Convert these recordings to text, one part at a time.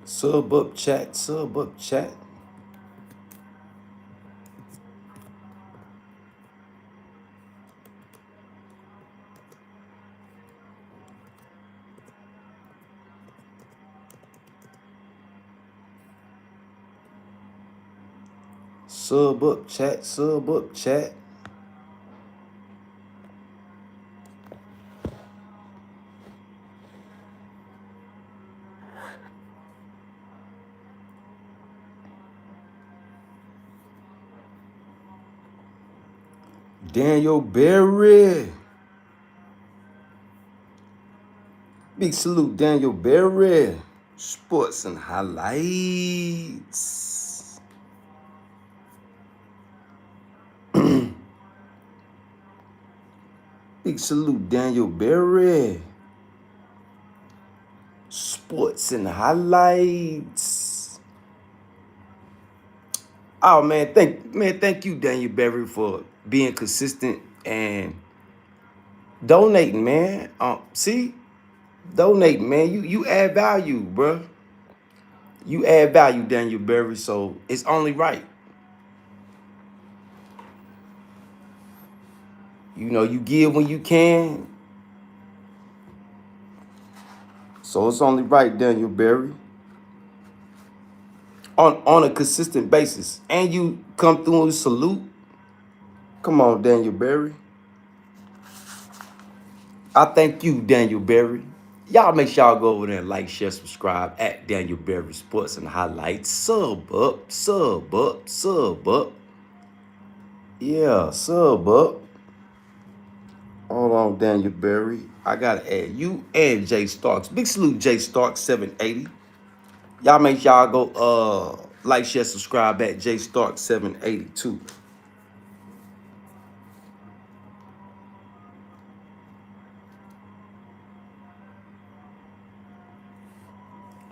Sub up chat, sub up chat. Sub up chat, sub up chat. Daniel Berry. Big salute, Daniel Berry. Sports and highlights. Big salute, Daniel Berry. Sports and highlights. Oh man, thank you, Daniel Berry, for being consistent and donating, man. Donate, man. You add value, bruh. You add value, Daniel Berry, so it's only right. You know, you give when you can. So it's only right, Daniel Berry. On a consistent basis. And you come through and salute. Come on, Daniel Berry. I thank you, Daniel Berry. Y'all make sure y'all go over there and like, share, subscribe at Daniel Berry Sports and Highlights. Sub up, sub up, sub up. Yeah, sub up. Hold on, Daniel Berry. I gotta add you and Jay Starks. Big salute, Jay Starks 780. Y'all make sure y'all go like, share, subscribe at Jay Starks 782.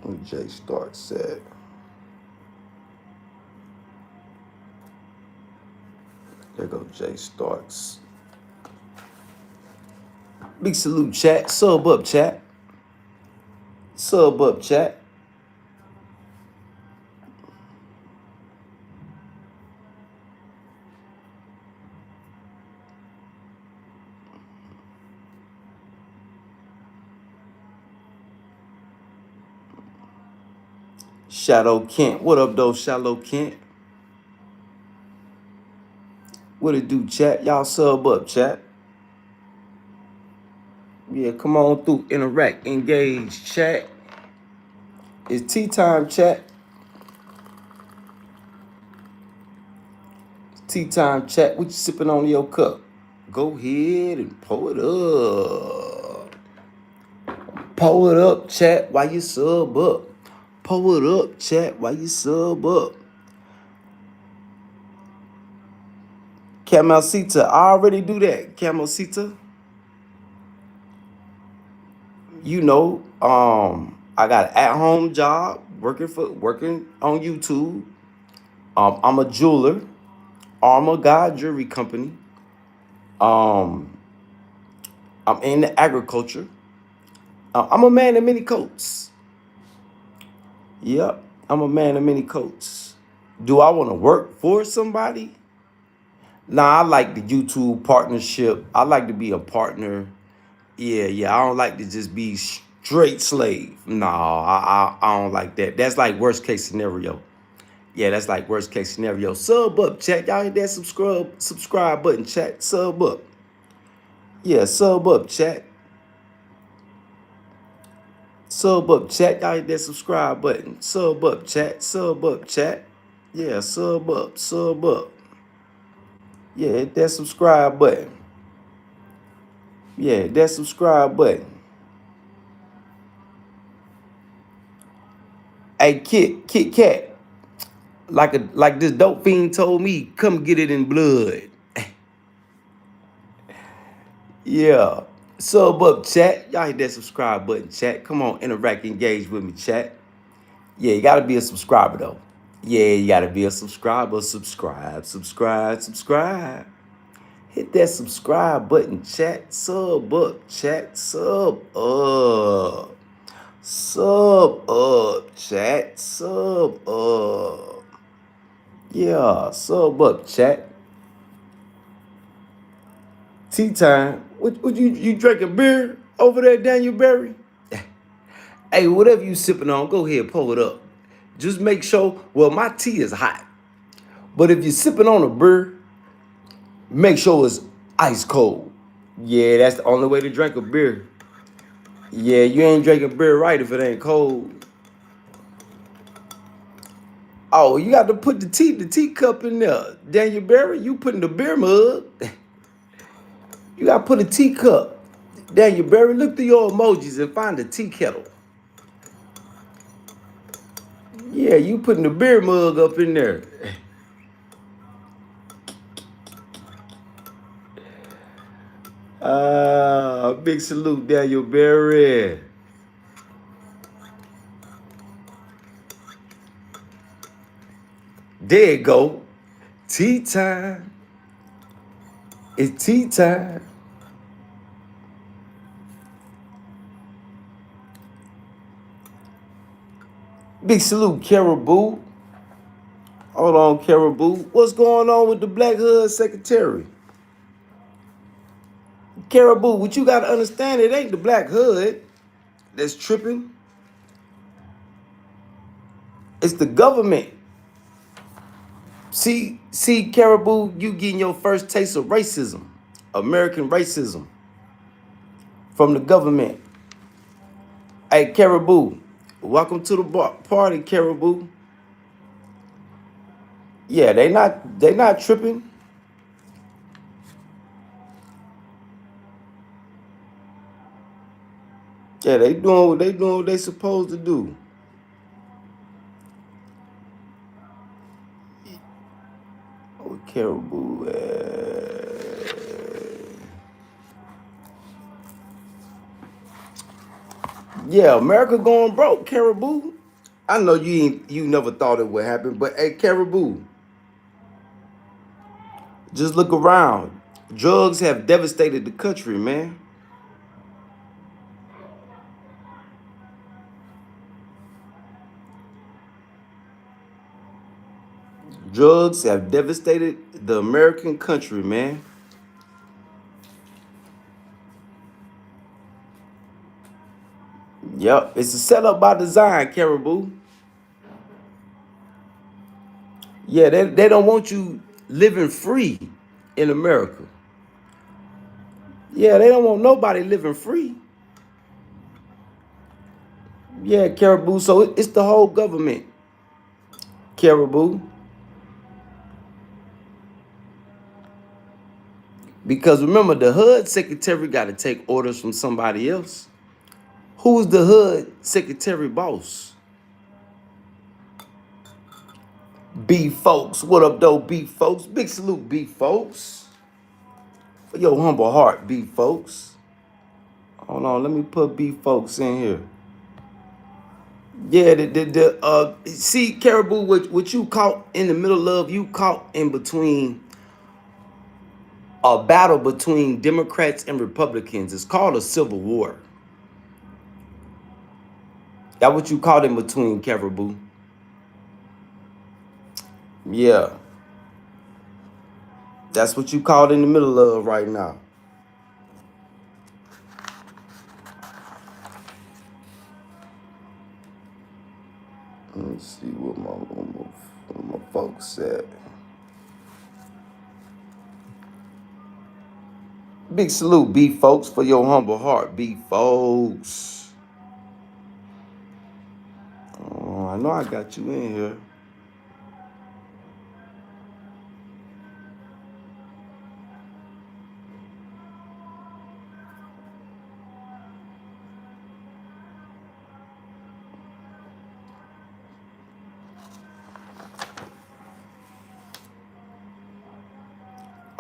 What Jay Starks said. There go Jay Starks. Big salute, chat. Sub up, chat. Sub up, chat. Shadow Kent. What up, though, Shadow Kent? What it do, chat? Y'all sub up, chat. Yeah, come on through. Interact, engage, chat. It's tea time, chat. Tea time, chat. What you sipping on your cup? Go ahead and pour it up. Pour it up, chat, while you sub up. Pour it up, chat, while you sub up. Camelcita, I already do that. Camelcita. You know, I got an at-home job working on YouTube. I'm a jeweler, Armor God Jewelry Company. I'm in the agriculture. I'm a man of many coats. Yep, I'm a man of many coats. Do I want to work for somebody? Nah, I like the YouTube partnership. I like to be a partner. Yeah. I don't like to just be straight slave. No, I don't like that. That's like worst case scenario. Yeah, that's like worst case scenario. Sub up, chat. Y'all hit that subscribe button, chat. Sub up. Yeah, sub up, chat. Sub up, chat. Y'all hit that subscribe button. Sub up, chat. Sub up, chat. Yeah, sub up, sub up. Yeah, hit that subscribe button. Yeah, hit that subscribe button. Hey, Kit Kat. Like this dope fiend told me, come get it in blood. Yeah. Sub up, chat. Y'all hit that subscribe button, chat. Come on, interact, engage with me, chat. Yeah, you gotta be a subscriber though. Yeah, you gotta be a subscriber. Subscribe. Hit that subscribe button, chat. Sub up, chat. Sub up. Sub up, chat. Sub up. Yeah, sub up, chat. Tea time. What you drinking beer over there, Daniel Berry? Hey, whatever you sipping on, go ahead, pull it up. Just make sure, well, my tea is hot. But if you're sipping on a beer, make sure it's ice cold. Yeah, that's the only way to drink a beer. Yeah, you ain't drinking beer right if it ain't cold. Oh, you got to put the teacup in there. Daniel Berry, you putting the beer mug. You got to put a teacup. Daniel Berry, look through your emojis and find the tea kettle. Yeah, you putting the beer mug up in there. Big salute, Daniel Berry. There you go. Tea time. It's tea time. Big salute, Caribou. Hold on, Caribou. What's going on with the Black Hood Secretary? Caribou, what you got to understand, it ain't the Black Hood that's tripping. It's the government. See, Caribou, you getting your first taste of racism, American racism, from the government. Hey, Caribou, welcome to the party, Caribou. Yeah, they not tripping. Yeah, they doing what they supposed to do. Oh, Caribou. Yeah, America going broke, Caribou. I know you never thought it would happen, but hey, Caribou, just look around. Drugs have devastated the country, man. Drugs have devastated the American country, man. Yep, it's a setup by design, Caribou. Yeah, they don't want you living free in America. Yeah, they don't want nobody living free. Yeah, Caribou. So it's the whole government, Caribou. Because remember, the HUD secretary got to take orders from somebody else. Who's the HUD secretary boss? B folks. What up, though, B folks? Big salute, B folks. For your humble heart, B folks. Hold on, let me put B folks in here. Yeah, see, Caribou, what you caught in the middle of, you caught in between a battle between Democrats and Republicans. It's called a civil war. That what you caught in between, Caribou. Yeah. That's what you caught in the middle of right now. Let me see what my folks said. Big salute, B folks, for your humble heart, B folks. Oh, I know I got you in here.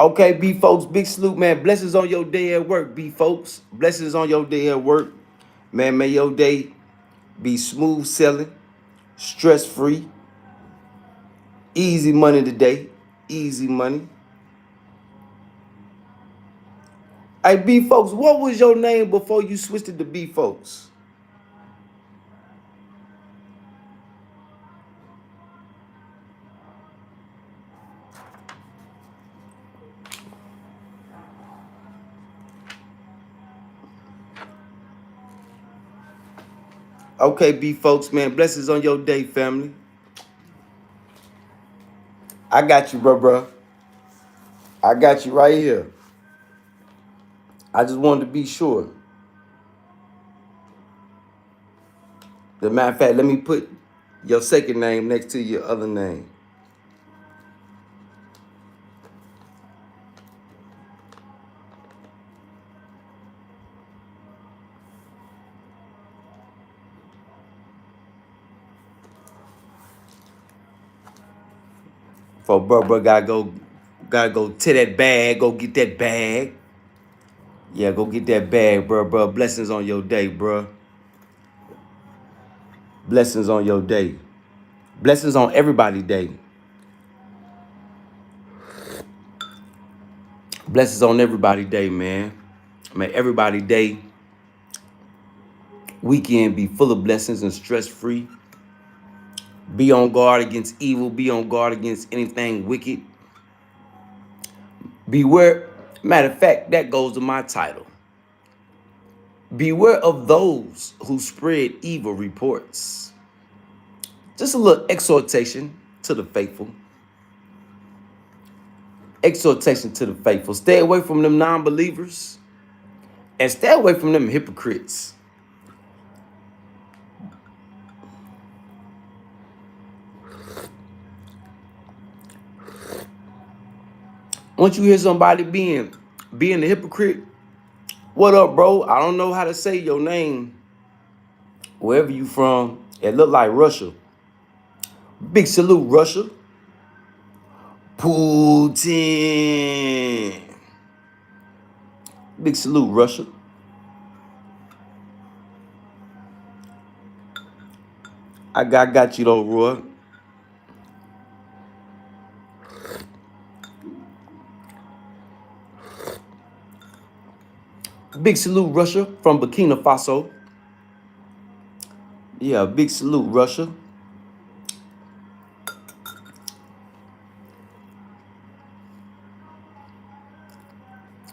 Okay, B folks, big salute, man. Blessings on your day at work, B folks. Blessings on your day at work. Man, may your day be smooth sailing, stress-free, easy money today. Easy money. Hey, B folks, what was your name before you switched it to B folks? Okay, B folks, man. Blessings on your day, family. I got you, bro. I got you right here. I just wanted to be sure. The matter of fact, let me put your second name next to your other name. For bro, gotta go to that bag, go get that bag. Yeah, go get that bag, bro. Blessings on your day, bro. Blessings on your day. Blessings on everybody's day. Blessings on everybody's day, man. May everybody's day, weekend be full of blessings and stress-free. Be on guard against evil. Be on guard against anything wicked. Beware. Matter of fact, that goes to my title. Beware of those who spread evil reports. Just a little exhortation to the faithful. Exhortation to the faithful. Stay away from them non-believers and stay away from them hypocrites. Once you hear somebody being a hypocrite, what up, bro? I don't know how to say your name. Wherever you from, it look like Russia. Big salute, Russia. Putin. Big salute, Russia. I got you though, Roy. Big salute, Russia, from Burkina Faso. Yeah, big salute, Russia.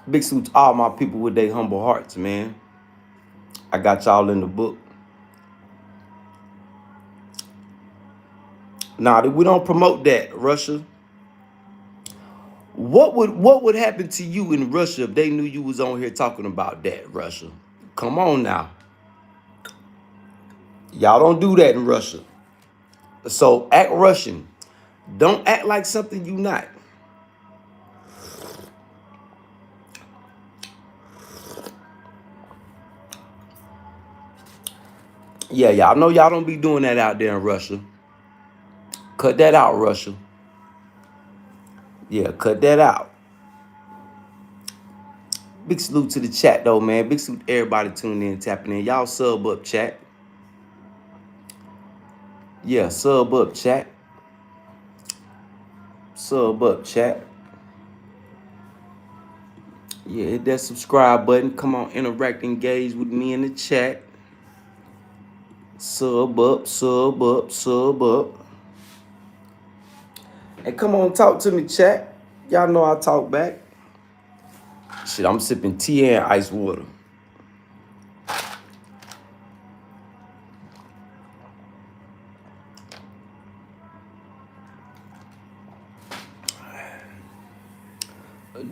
Big salute to all my people with their humble hearts, man. I got y'all in the book. Nah, we don't promote that, Russia. What would happen to you in Russia if they knew you was on here talking about that, Russia? Come on now. Y'all don't do that in Russia. So act Russian. Don't act like something you not. Yeah, y'all know y'all don't be doing that out there in Russia. Cut that out, Russia. Yeah, cut that out. Big salute to the chat, though, man. Big salute to everybody tuning in, tapping in. Y'all sub up, chat. Yeah, sub up, chat. Sub up, chat. Yeah, hit that subscribe button. Come on, interact, engage with me in the chat. Sub up, sub up, sub up. And come on, talk to me, chat. Y'all know I talk back. Shit, I'm sipping tea and ice water.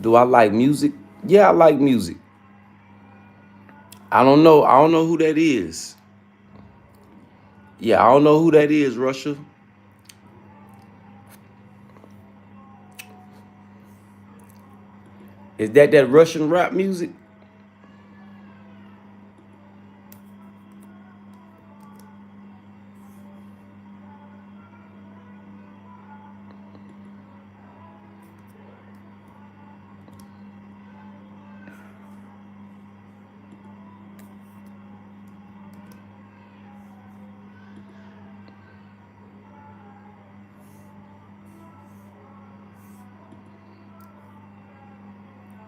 Do I like music? Yeah, I like music. I don't know. I don't know who that is. Yeah, I don't know who that is, Russia. Is that Russian rap music?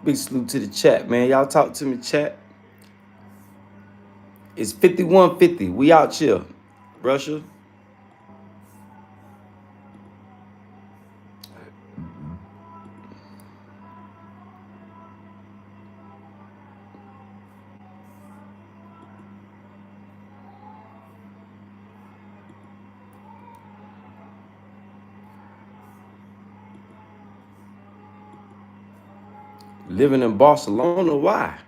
Big salute to the chat, man. Y'all talk to me, chat. It's 5150. We out here, Russia. Living in Barcelona, why?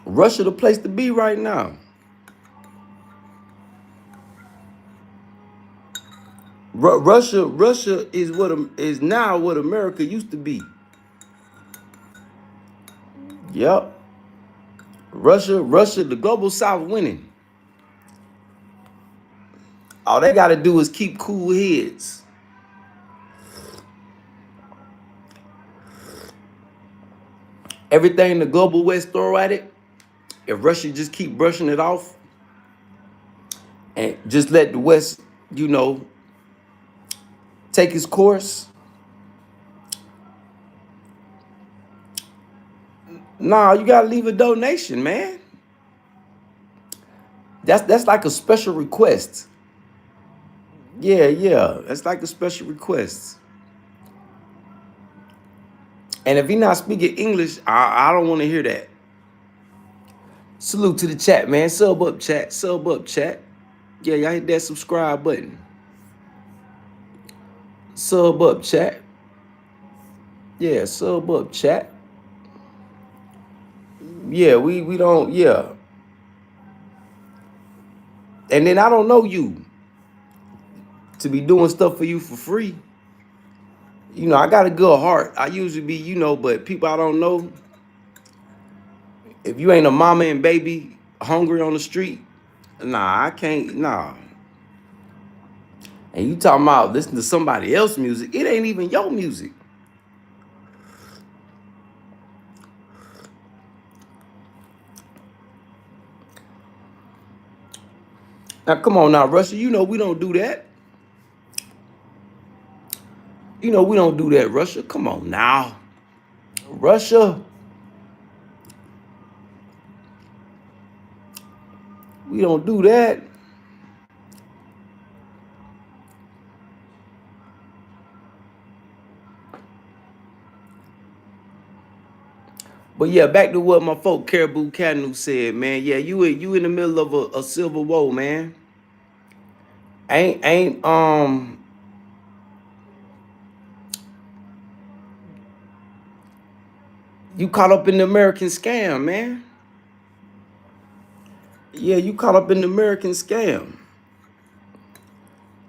Russia the place to be right now. Russia is now what America used to be. Yep. Russia, the global South winning. All they got to do is keep cool heads. Everything the global West throw at it, if Russia just keep brushing it off and just let the West, take its course. Nah, you gotta leave a donation, man. That's like a special request. Yeah. That's like a special request. And if you're not speaking English, I don't want to hear that. Salute to the chat, man. Sub up, chat. Sub up, chat. Yeah, y'all hit that subscribe button. Sub up, chat. Yeah, sub up, chat. Yeah, we don't, yeah. And then I don't know you to be doing stuff for you for free. I got a good heart. I usually be, but people I don't know, if you ain't a mama and baby hungry on the street, nah, I can't, nah. And you talking about listening to somebody else's music, it ain't even your music. Now, come on now, Russia, we don't do that. We don't do that, Russia. Come on now. Russia. We don't do that. But yeah, back to what my folk Caribou Canu said, man. Yeah, you in the middle of a civil war, man. Ain't you caught up in the American scam, man. Yeah, you caught up in the American scam.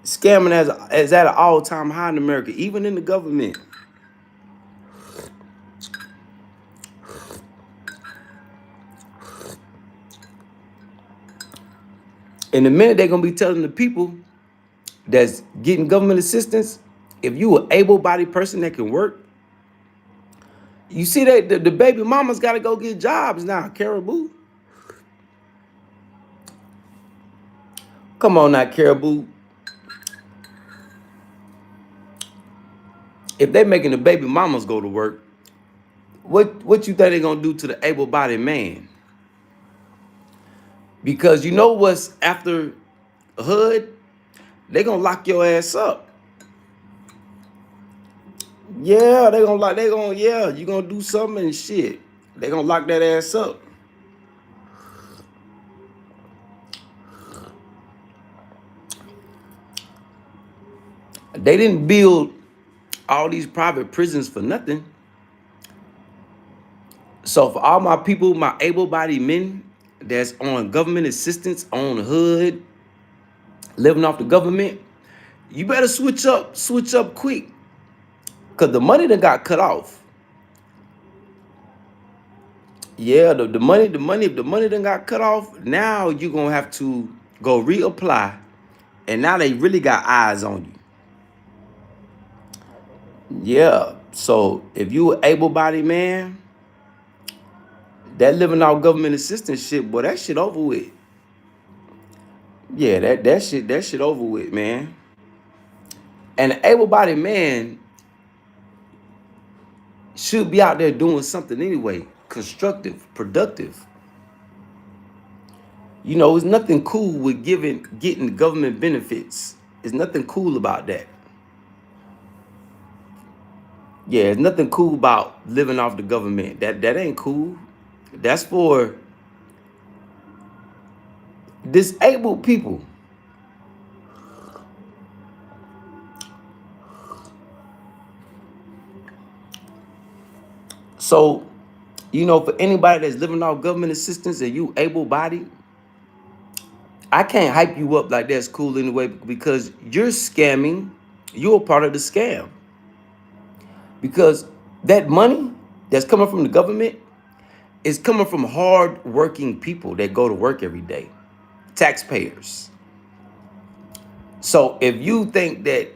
Scamming is at an all-time high in America, even in the government. In a minute, they're gonna be telling the people that's getting government assistance, if you an able-bodied person that can work, you see that the baby mamas got to go get jobs now, Caribou. Come on now, Caribou. If they making the baby mamas go to work, what you think they're gonna do to the able-bodied man? Because you know what's after HUD? They gonna lock your ass up. Yeah, you gonna do something and shit. They gonna lock that ass up. They didn't build all these private prisons for nothing. So for all my people, my able-bodied men that's on government assistance, on HUD, living off the government, you better switch up quick. Cause the money done got cut off. Yeah, the money done got cut off. Now you're gonna have to go reapply. And now they really got eyes on you. Yeah. So if you an able-bodied man, that living off government assistance shit, boy, that shit over with. Yeah, that shit over with, man. And an able-bodied man should be out there doing something anyway, constructive, productive. There's nothing cool with getting government benefits. There's nothing cool about that. Yeah, there's nothing cool about living off the government. That ain't cool. That's for disabled people. So, you know, for anybody that's living off government assistance and you able-bodied, I can't hype you up like that's cool anyway, because you're scamming. You're a part of the scam. Because that money that's coming from the government is coming from hard-working people that go to work every day, taxpayers. So if you think that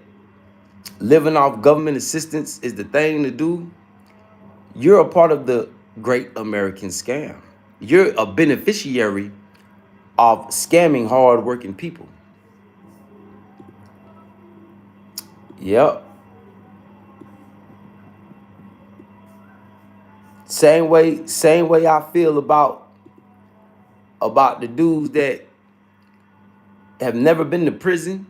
living off government assistance is the thing to do, you're a part of the great American scam. You're a beneficiary of scamming hard-working people. Yep. Same way I feel about the dudes that have never been to prison,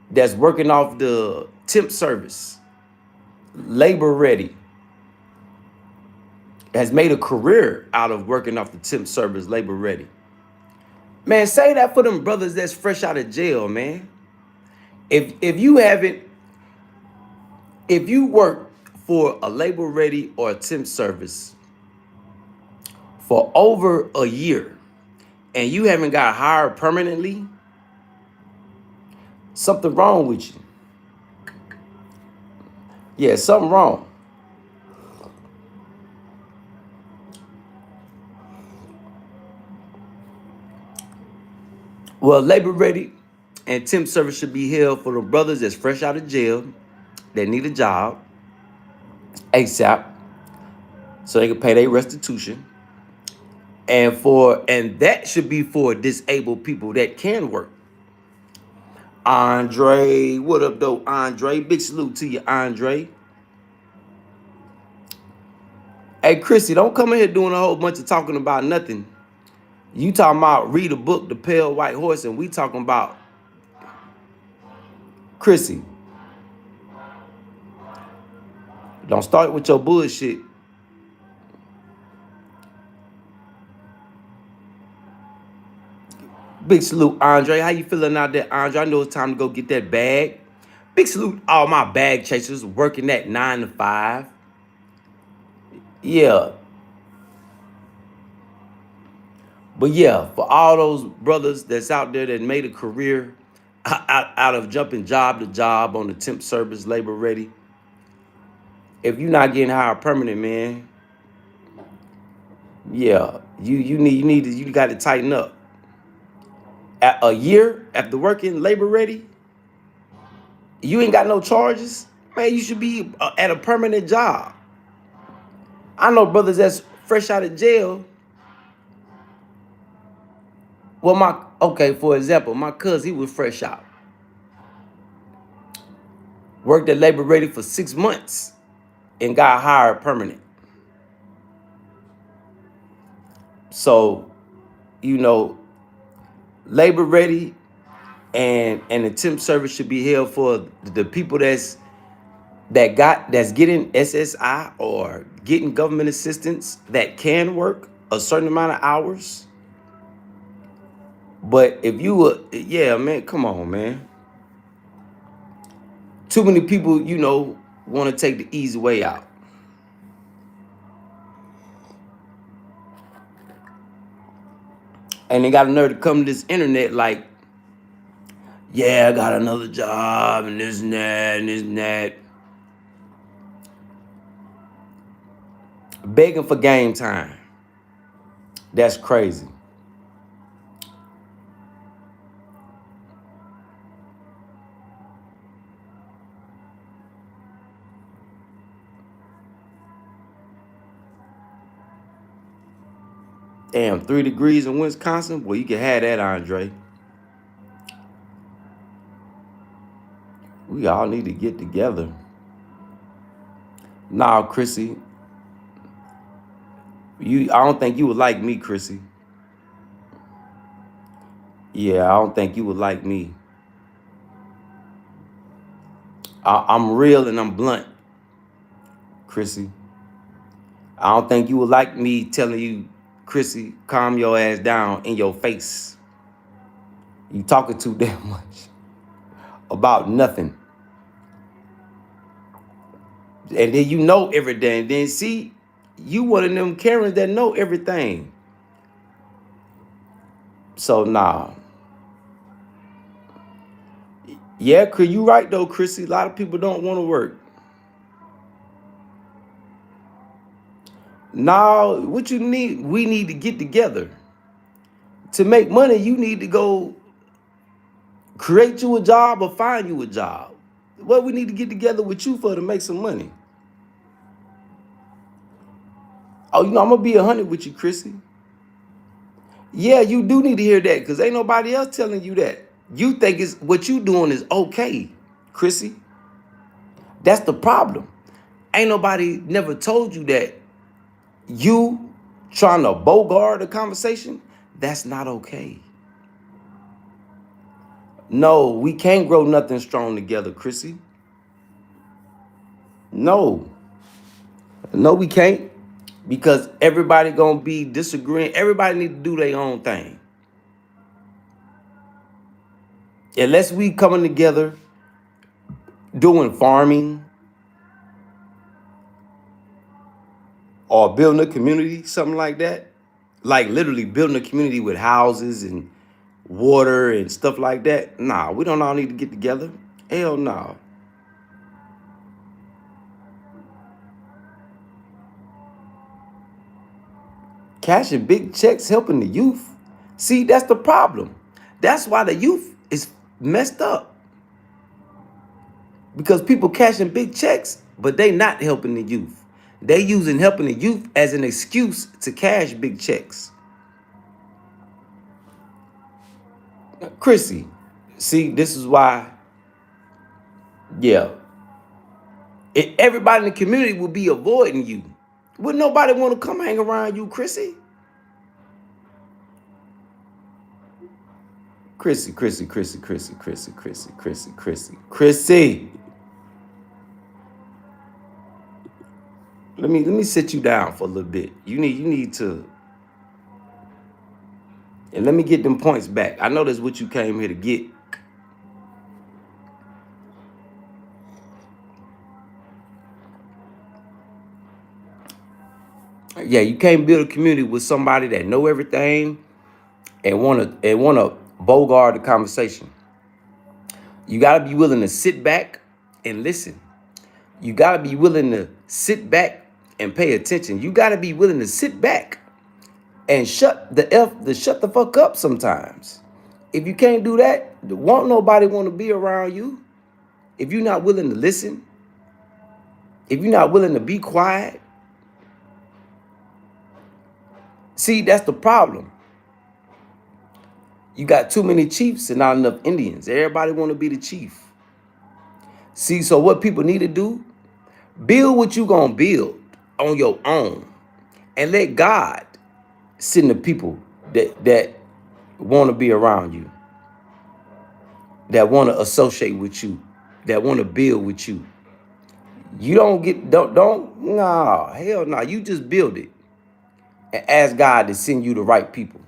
that's working off the temp service, labor ready, has made a career out of working off the temp service, labor ready. Man, say that for them brothers that's fresh out of jail, man. If you haven't, if you work for a labor ready or a temp service for over a year and you haven't got hired permanently, something wrong with you. Yeah, something wrong. Well, labor ready and temp service should be held for the brothers that's fresh out of jail that need a job ASAP so they can pay their restitution. And that should be for disabled people that can work. Andre, what up though, Andre? Big salute to you, Andre. Hey, Chrissy, don't come in here doing a whole bunch of talking about nothing. You talking about read a book, The Pale White Horse, and we talking about Chrissy. Don't start with your bullshit. Big salute, Andre. How you feeling out there, Andre? I know it's time to go get that bag. Big salute all my bag chasers working that 9 to 5. Yeah. But yeah, for all those brothers that's out there that made a career out of jumping job to job on the temp service, labor ready, if you're not getting hired permanent, man, yeah, you got to tighten up. At a year after working labor ready, you ain't got no charges, man. You should be at a permanent job. I know brothers that's fresh out of jail. Well, for example, my cousin, he was fresh out, worked at labor ready for 6 months, and got hired permanent. So, you know, labor ready and the temp service should be held for the people that's getting SSI or getting government assistance that can work a certain amount of hours. But if you were, yeah, man, come on, man. Too many people, want to take the easy way out. And they got a nerve to come to this internet like, yeah, I got another job and this and that and this and that. Begging for game time. That's crazy. Damn, 3 degrees in Wisconsin? Well, you can have that, Andre. We all need to get together. Nah, Chrissy. I don't think you would like me, Chrissy. Yeah, I don't think you would like me. I'm real and I'm blunt, Chrissy. I don't think you would like me telling you, Chrissy, calm your ass down in your face. You talking too damn much about nothing. And then you know everything. Then see, you one of them Karens that know everything. So nah. Yeah, Chris, you right though, Chrissy. A lot of people don't want to work. Now, what you need, we need to get together. To make money, you need to go create you a job or find you a job. What we need to get together with you for to make some money. Oh, you know, I'm gonna be 100 with you, Chrissy. Yeah, you do need to hear that because ain't nobody else telling you that. You think it's what you doing is okay, Chrissy. That's the problem. Ain't nobody never told you that you trying to bogart the conversation. That's not okay. No, we can't grow nothing strong together, Chrissy. No. No, we can't. Because everybody gonna be disagreeing. Everybody need to do their own thing. Unless we coming together doing farming or building a community, something like that. Like literally building a community with houses and water and stuff like that. Nah, we don't all need to get together. Hell no. Cashing big checks helping the youth. See, that's the problem. That's why the youth is messed up. Because people cashing big checks, but they not helping the youth. They using helping the youth as an excuse to cash big checks. Chrissy, see, this is why, yeah, everybody in the community will be avoiding you. Would nobody want to come hang around you, Chrissy? Chrissy. Let me sit you down for a little bit. You need to, and let me get them points back. I know that's what you came here to get. Yeah, you can't build a community with somebody that know everything and wanna bogart the conversation. You gotta be willing to sit back and listen. You gotta be willing to sit back and pay attention. You gotta be willing to sit back and shut the fuck up sometimes. If you can't do that, won't nobody want to be around you. If you're not willing to listen, if you're not willing to be quiet, see, that's the problem. You got too many chiefs and not enough Indians. Everybody want to be the chief. See, so what people need to do, build what you gonna build on your own and let God send the people that want to be around you, that want to associate with you, that want to build with you. You don't, nah, hell nah. You just build it and ask God to send you the right people.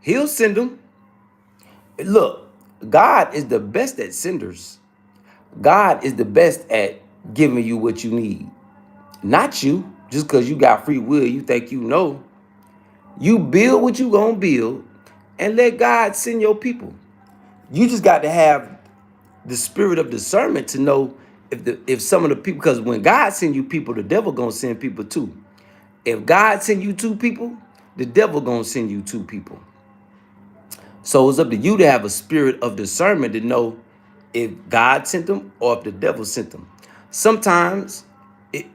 He'll send them. Look, God is the best at senders. God is the best at giving you what you need. Not you. Just because you got free will, you think you know. You build what you gonna build and let God send your people. You just got to have the spirit of discernment to know if some of the people, because when God send you people, the devil gonna send people too. If God send you two people, the devil gonna send you two people. So it's up to you to have a spirit of discernment to know if God sent them or if the devil sent them. Sometimes,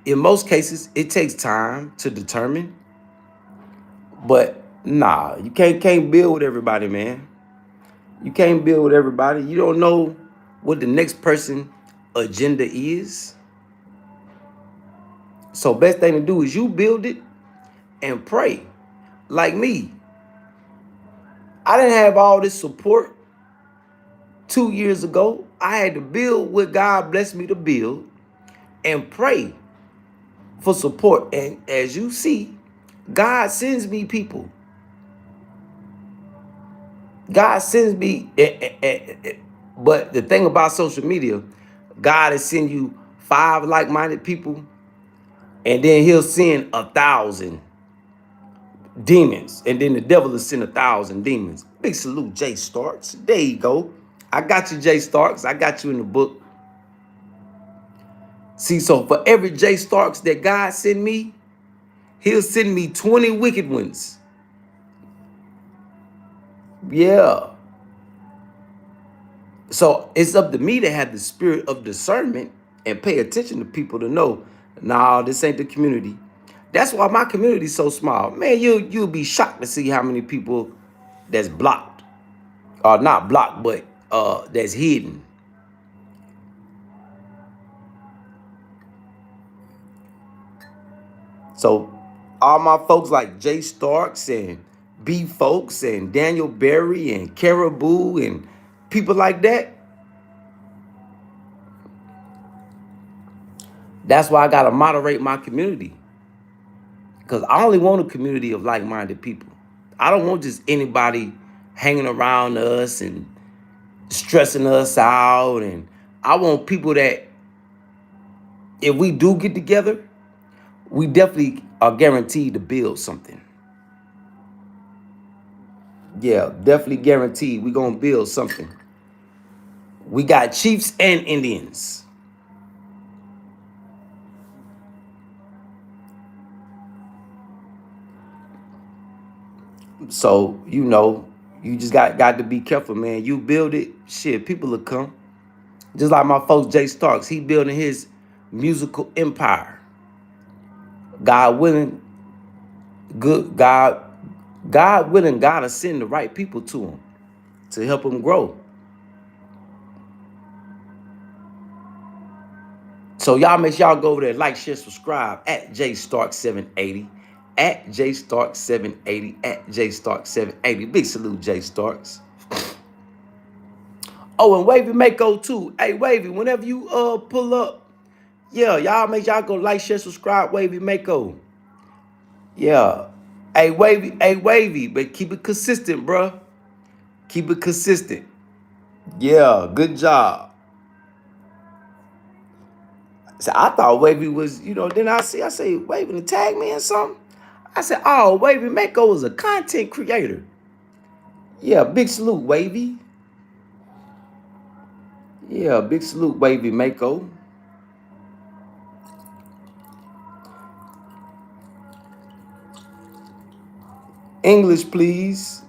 in most cases, it takes time to determine. But nah, you can't build with everybody, man. You can't build with everybody. You don't know what the next person agenda is. So best thing to do is you build it and pray. Like me, I didn't have all this support 2 years ago. I had to build what God blessed me to build and pray for support. And as you see, God sends me people. God sends me, but the thing about social media, God has sent you 5 like-minded people And then he'll send 1,000 demons. And then the devil will send 1,000 demons. Big salute, Jay Starks. There you go. I got you, Jay Starks. I got you in the book. See, so for every Jay Starks that God send me, he'll send me 20 wicked ones. Yeah. So it's up to me to have the spirit of discernment and pay attention to people to know, nah, this ain't the community. That's why my community is so small. Man, you'll be shocked to see how many people that's blocked. Or not blocked, but that's hidden. So all my folks like Jay Starks and B folks and Daniel Berry and Caribou and people like that. That's why I gotta moderate my community. Because I only want a community of like-minded people. I don't want just anybody hanging around us and stressing us out. And I want people that, if we do get together, we definitely are guaranteed to build something. Yeah, definitely guaranteed we're going to build something. We got chiefs and Indians. So, you just got to be careful, man. You build it, shit, people will come. Just like my folks, Jay Starks, he building his musical empire. God willing, God willing, God will send the right people to him to help him grow. So y'all make sure y'all go over there, like, share, subscribe at JStark780, at JStark780, at JStark780. Big salute, Jay Starks. Oh, and Wavy Mako too. Hey, Wavy, whenever you pull up, yeah, y'all make y'all go like, share, subscribe, Wavy Mako. Yeah. Hey, Wavy, but keep it consistent, bruh. Keep it consistent. Yeah, good job. So I thought Wavy was, then I say, Wavy to tag me or something. I said, oh, Wavy Mako is a content creator. Yeah, big salute, Wavy. Yeah, big salute, Wavy Mako. English, please.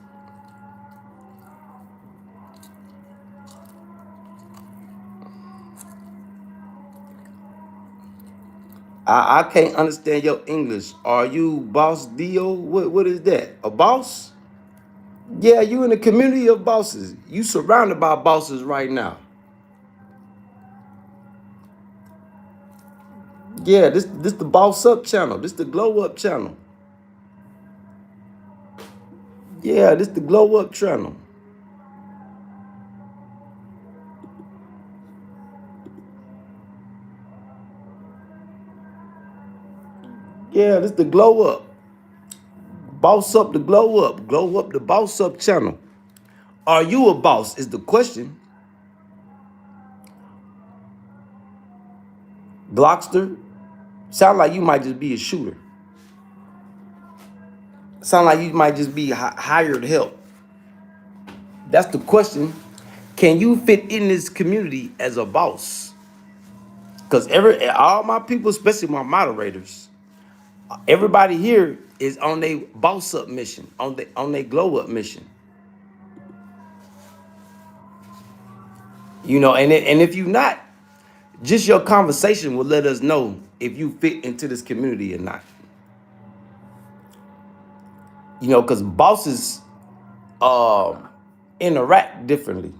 I can't understand your English. Are you Boss Dio? What is that? A boss? Yeah, you in the community of bosses. You surrounded by bosses right now. Yeah, this the Boss Up channel. This the Glow Up channel. Yeah, this the Glow Up channel. Yeah, this the Glow Up. Boss Up the Glow Up. Glow Up the Boss Up channel. Are you a boss is the question. Glockster, sound like you might just be a shooter. Sound like you might just be hired help. That's the question. Can you fit in this community as a boss? Because all my people, especially my moderators, everybody here is on their boss up mission, on their glow up mission. And if you not, just your conversation will let us know if you fit into this community or not. Because bosses interact differently.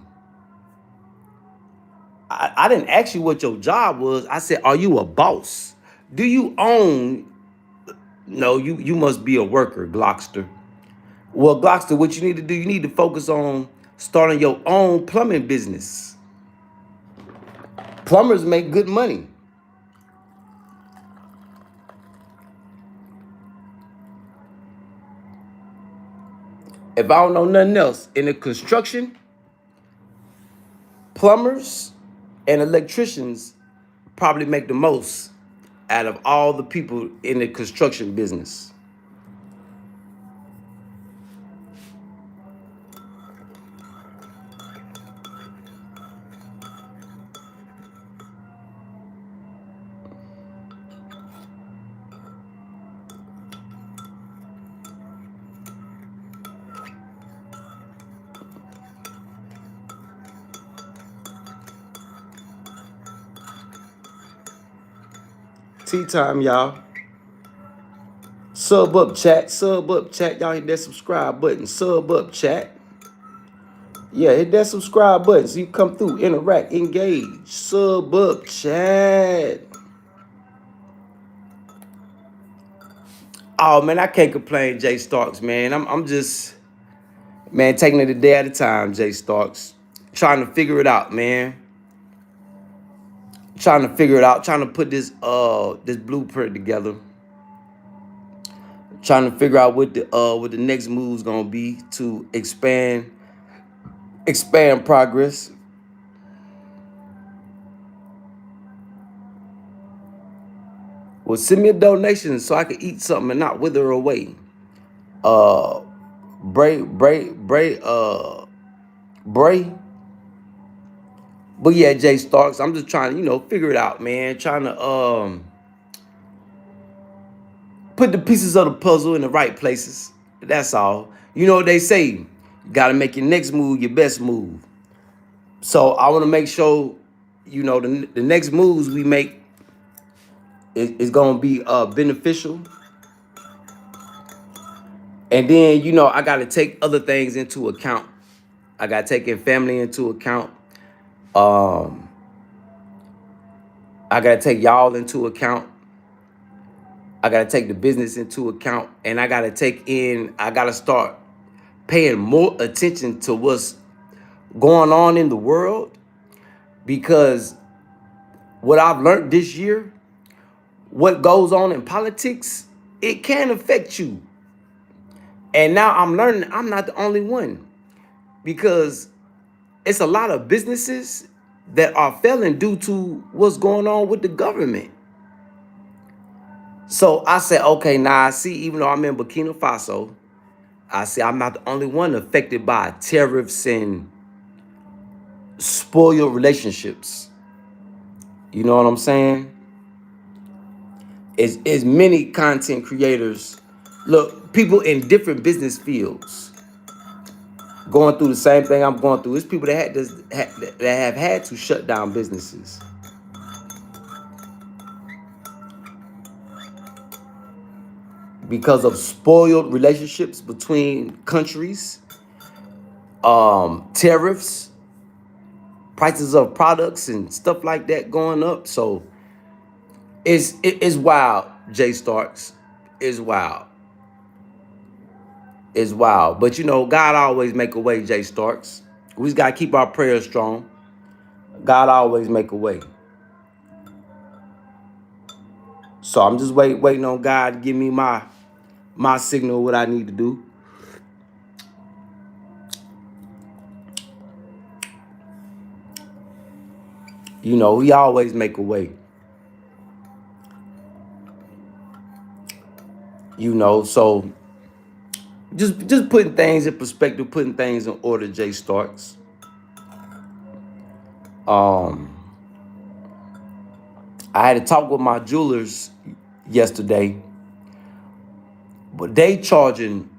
I didn't ask you what your job was. I said, are you a boss? Do you own? No, you must be a worker, Glockster. Well, Glockster, what you need to do, you need to focus on starting your own plumbing business. Plumbers make good money. If I don't know nothing else, in the construction, plumbers and electricians probably make the most out of all the people in the construction business. Tea time, y'all. Sub up, chat. Sub up, chat. Y'all hit that subscribe button. Sub up, chat. Yeah, hit that subscribe button so you come through, interact, engage. Sub up, chat. Oh man, I can't complain, Jay Starks, man. I'm just, man, taking it a day at a time, Jay Starks. Trying to figure it out, man. Trying to figure it out, trying to put this blueprint together. Trying to figure out what the next move's gonna be to expand progress. Well, send me a donation so I can eat something and not wither away. Bray. But yeah, Jay Starks, I'm just trying to, figure it out, man. Trying to put the pieces of the puzzle in the right places. That's all. You know what they say, you gotta make your next move your best move. So I want to make sure, the next moves we make is gonna be beneficial. And then, I gotta take other things into account. I gotta take in family into account. I gotta take y'all into account. I gotta take the business into account, and I gotta start paying more attention to what's going on in the world, because what I've learned this year, what goes on in politics, it can affect you. And now I'm learning I'm not the only one, because it's a lot of businesses that are failing due to what's going on with the government. So I said, okay, now I see, even though I'm in Burkina Faso, I see I'm not the only one affected by tariffs and spoiled relationships. You know what I'm saying? It's many content creators, look, people in different business fields going through the same thing I'm going through. It's people that have had to shut down businesses because of spoiled relationships between countries, tariffs, prices of products and stuff like that going up. So it's wild, Jay Starks. It's wild. It's wild. But God always make a way, Jay Starks. We just gotta keep our prayers strong. God always make a way. So I'm just waiting on God to give me my signal, what I need to do. He always make a way. So just putting things in perspective, putting things in order, Jay Starks. I had a talk with my jewelers yesterday, but they're starting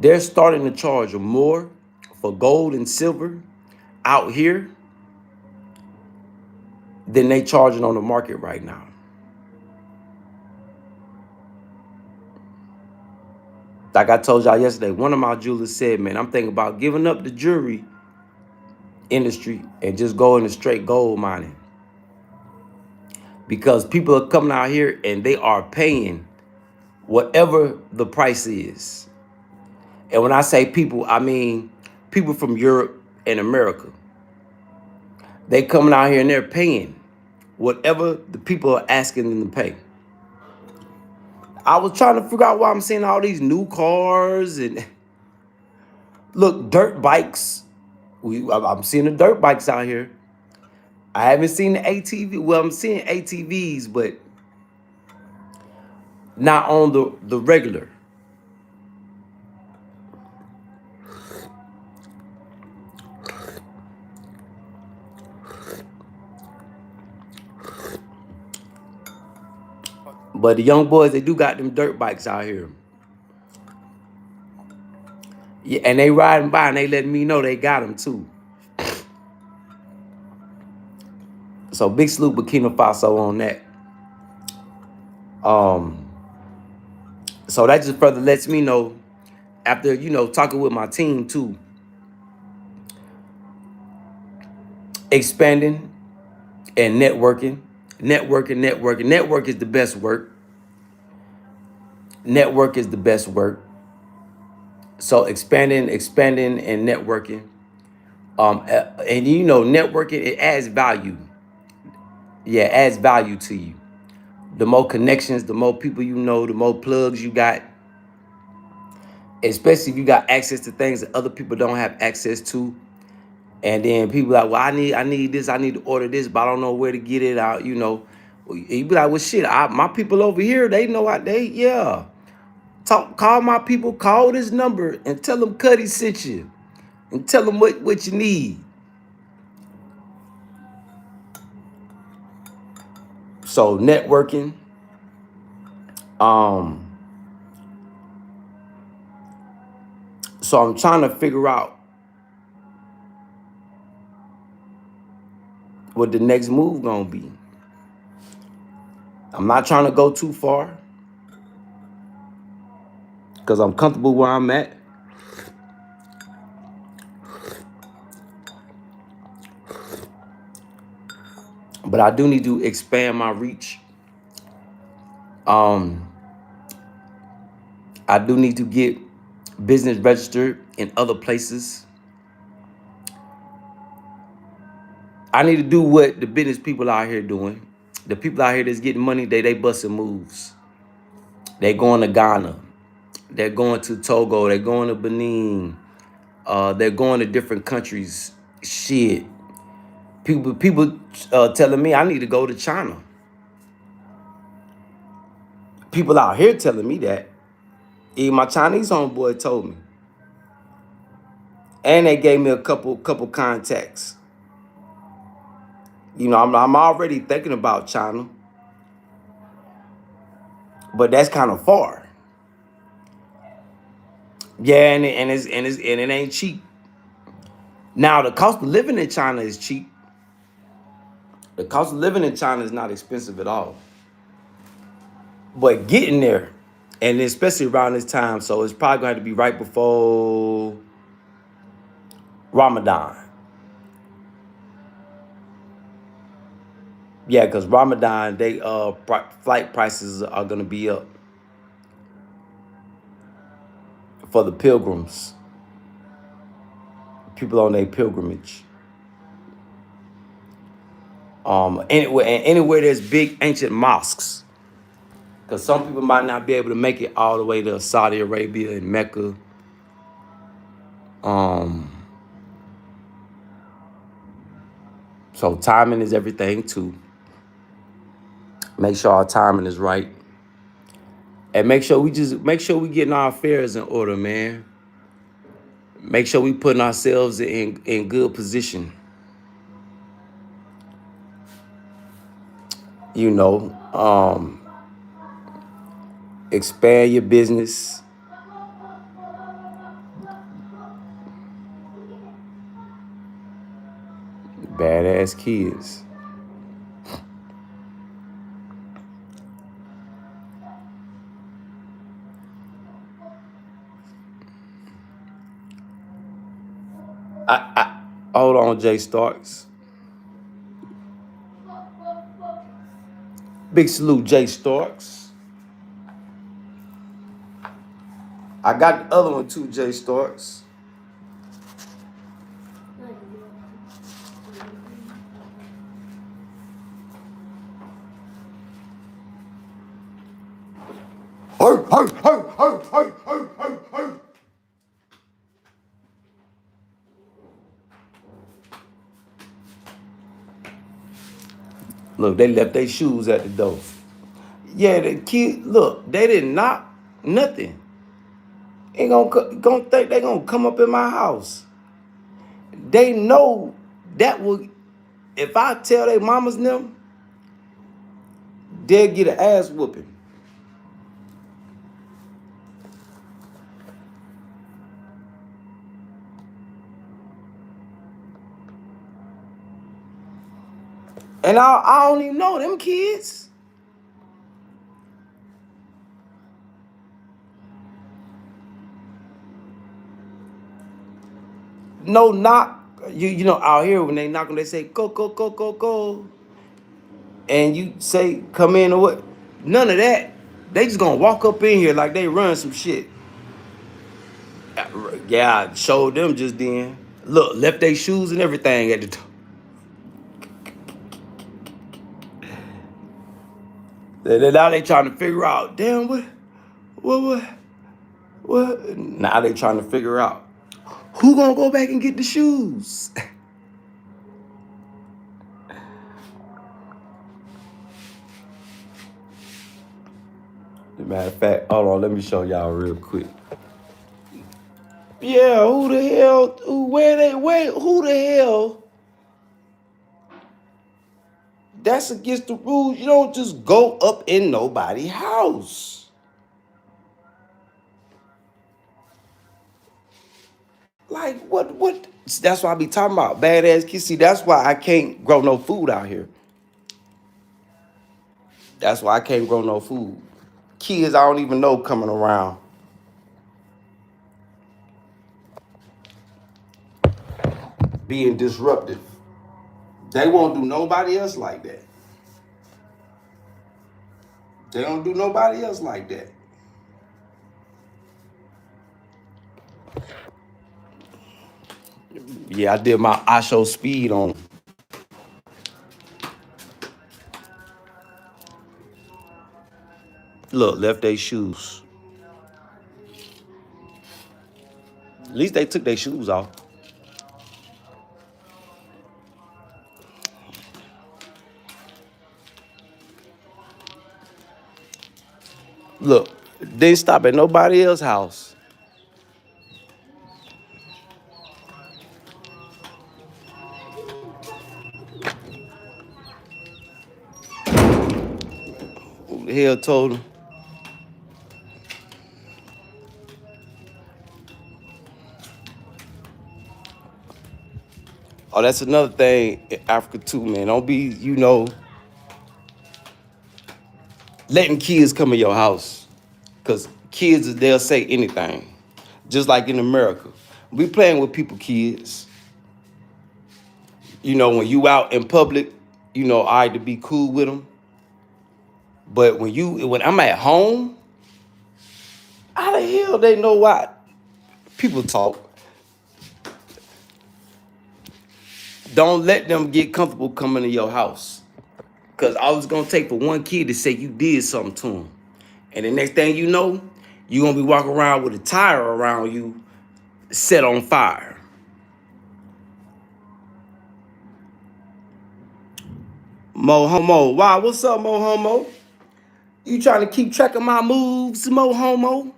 to charge more for gold and silver out here than they charging on the market right now. Like I told y'all yesterday, one of my jewelers said, man, I'm thinking about giving up the jewelry industry and just going to straight gold mining. Because people are coming out here and they are paying whatever the price is. And when I say people, I mean people from Europe and America. They coming out here and they're paying whatever the people are asking them to pay. I was trying to figure out why I'm seeing all these new cars and look, dirt bikes. I'm seeing the dirt bikes out here. I haven't seen the ATV. Well, I'm seeing ATVs, but not on the regular. But the young boys, they do got them dirt bikes out here. Yeah, and they riding by and they letting me know they got them too. So big salute Burkina Faso on that. So that just further lets me know, after, talking with my team too, expanding and networking. Network is the best work. Network is the best work. So expanding and networking. And networking, it adds value. Yeah, it adds value to you. The more connections, the more people you know, the more plugs you got. Especially if you got access to things that other people don't have access to. And then people like, well, I need this, I need to order this, but I don't know where to get it out, You be like, well, shit, my people over here, they know yeah. Call my people, call this number and tell them Kutty sent you. And tell them what you need. So networking. So I'm trying to figure out what the next move gonna be. I'm not trying to go too far because I'm comfortable where I'm at. But I do need to expand my reach. I do need to get business registered in other places. I need to do what the business people out here doing. The people out here that's getting money, they busting moves. They going to Ghana. They're going to Togo. They're going to Benin. They're going to different countries. Shit. People telling me I need to go to China. People out here telling me that. Even my Chinese homeboy told me. And they gave me a couple contacts. I'm already thinking about China. But that's kind of far. Yeah, and it ain't cheap. Now the cost of living in China is cheap. The cost of living in China is not expensive at all. But getting there, and especially around this time, so it's probably going to be right before Ramadan. Yeah, because Ramadan, flight prices are going to be up for the pilgrims, people on their pilgrimage. Anywhere there's big ancient mosques, because some people might not be able to make it all the way to Saudi Arabia and Mecca. So timing is everything too. Make sure our timing is right. And make sure we getting our affairs in order, man. Make sure we putting ourselves in good position. Expand your business. Badass kids. Hold on, Jay Starks. Big salute, Jay Starks. I got the other one too, Jay Starks. Look, they left their shoes at the door. Yeah, the kid, look, they didn't knock nothing. Ain't gonna think they gonna come up in my house. They know that will, if I tell they mamas and them, they'll get an ass whooping. And I don't even know them kids. No knock. You know out here when they knock them, they say go go go go go, and you say come in or what? None of that. They just gonna walk up in here like they run some shit. Yeah, I showed them just then. Look, left their shoes and everything at the door. Now they trying to figure out, damn, what? Now they trying to figure out who gonna go back and get the shoes. Matter of fact, hold on, let me show y'all real quick. Yeah, who the hell? Who the hell? That's against the rules. You don't just go up in nobody's house. Like what? That's why I be talking about badass kids. See, that's why I can't grow no food out here. That's why I can't grow no food. Kids I don't even know coming around. Being disruptive. They won't do nobody else like that. They don't do nobody else like that. Yeah, I did my I show speed on. Look, left their shoes. At least they took their shoes off. Look, they didn't stop at nobody else's house. Who the hell told them? Oh, that's another thing in Africa too, man. Don't be, letting kids come in your house. Because kids, they'll say anything. Just like in America. We playing with people, kids. When you out in public, I had to be cool with them. But when I'm at home, how the hell they know why people talk? Don't let them get comfortable coming to your house. Because all it's going to take for one kid to say you did something to him. And the next thing you know, you're going to be walking around with a tire around you set on fire. Mo Homo. Wow, what's up, Mo Homo? You trying to keep track of my moves, Mo Homo?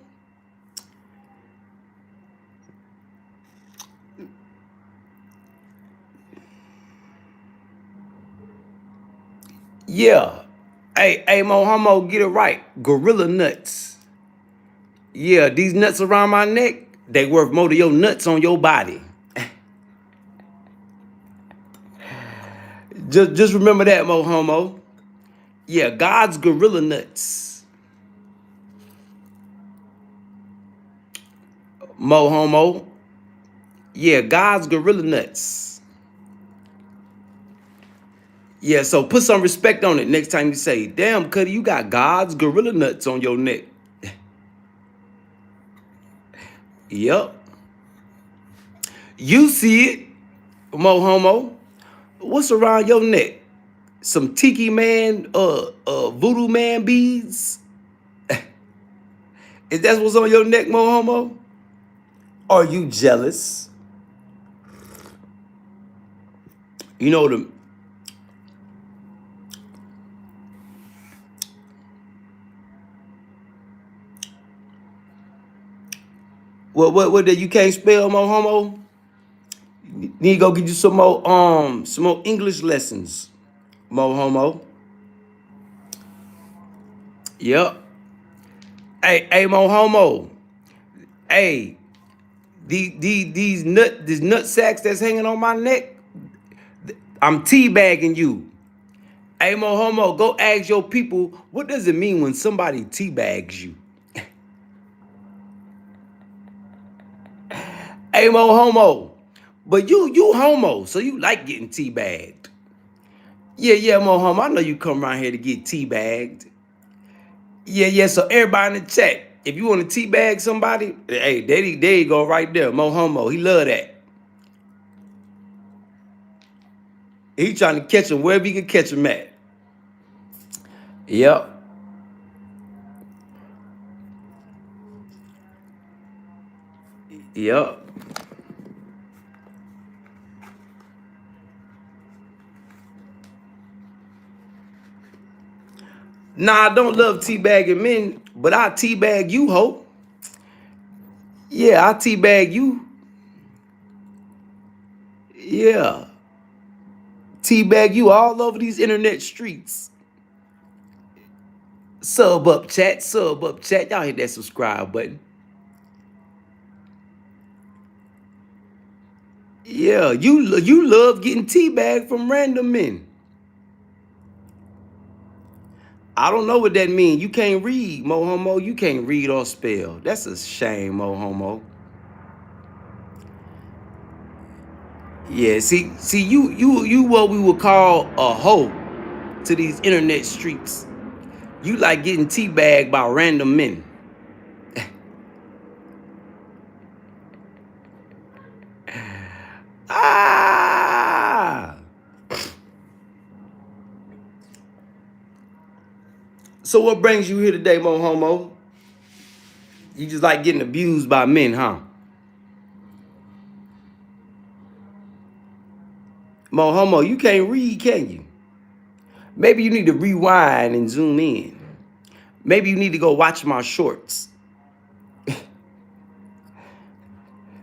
Yeah. Hey, Mo Homo, get it right. Gorilla nuts. Yeah, these nuts around my neck, they worth more than your nuts on your body. Just remember that, Mo Homo. Yeah, God's gorilla nuts. Mo Homo. Yeah, God's gorilla nuts. Yeah, so put some respect on it next time you say, damn, Kutty, you got God's gorilla nuts on your neck. Yep. You see it, Mo Homo. What's around your neck? Some tiki man, voodoo man beads? Is that what's on your neck, Mo Homo? Are you jealous? You know What that you can't spell, mo homo? Need to go get you some more English lessons, mo homo. Yep. Hey, mo homo. Hey, these nut sacks that's hanging on my neck, I'm teabagging you. Hey, mo homo, go ask your people, what does it mean when somebody teabags you? Hey, mo homo, but you homo, so you like getting teabagged. Yeah, mo homo, I know you come around here to get teabagged. Yeah, so everybody in the chat, if you want to teabag somebody, hey, there you go right there, mo homo, he love that. He trying to catch him wherever he can catch him at. Yep. Yep. Nah, I don't love teabagging men, but I teabag you, ho. Yeah, I teabag you. Yeah. Teabag you all over these internet streets. Sub up, chat. Sub up, chat. Y'all hit that subscribe button. Yeah, you love getting teabagged from random men. I don't know what that means. You can't read, mo homo. You can't read or spell. That's a shame, mo homo. Yeah, see, you what we would call a hoe to these internet streets. You like getting teabagged by random men. Ah! So what brings you here today, mo homo? You just like getting abused by men, huh? Mo homo, you can't read, can you? Maybe you need to rewind and zoom in. Maybe you need to go watch my shorts.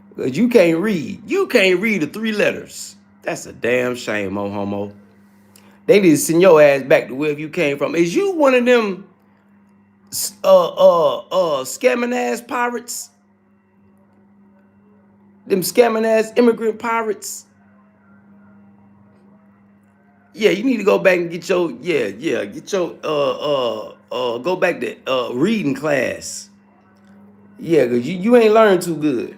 Because you can't read. You can't read the 3 letters. That's a damn shame, mo homo. They need to send your ass back to wherever you came from. Is you one of them scamming ass pirates? Them scamming ass immigrant pirates? Yeah, you need to go back and get your get your go back to reading class. Yeah, cause you ain't learned too good.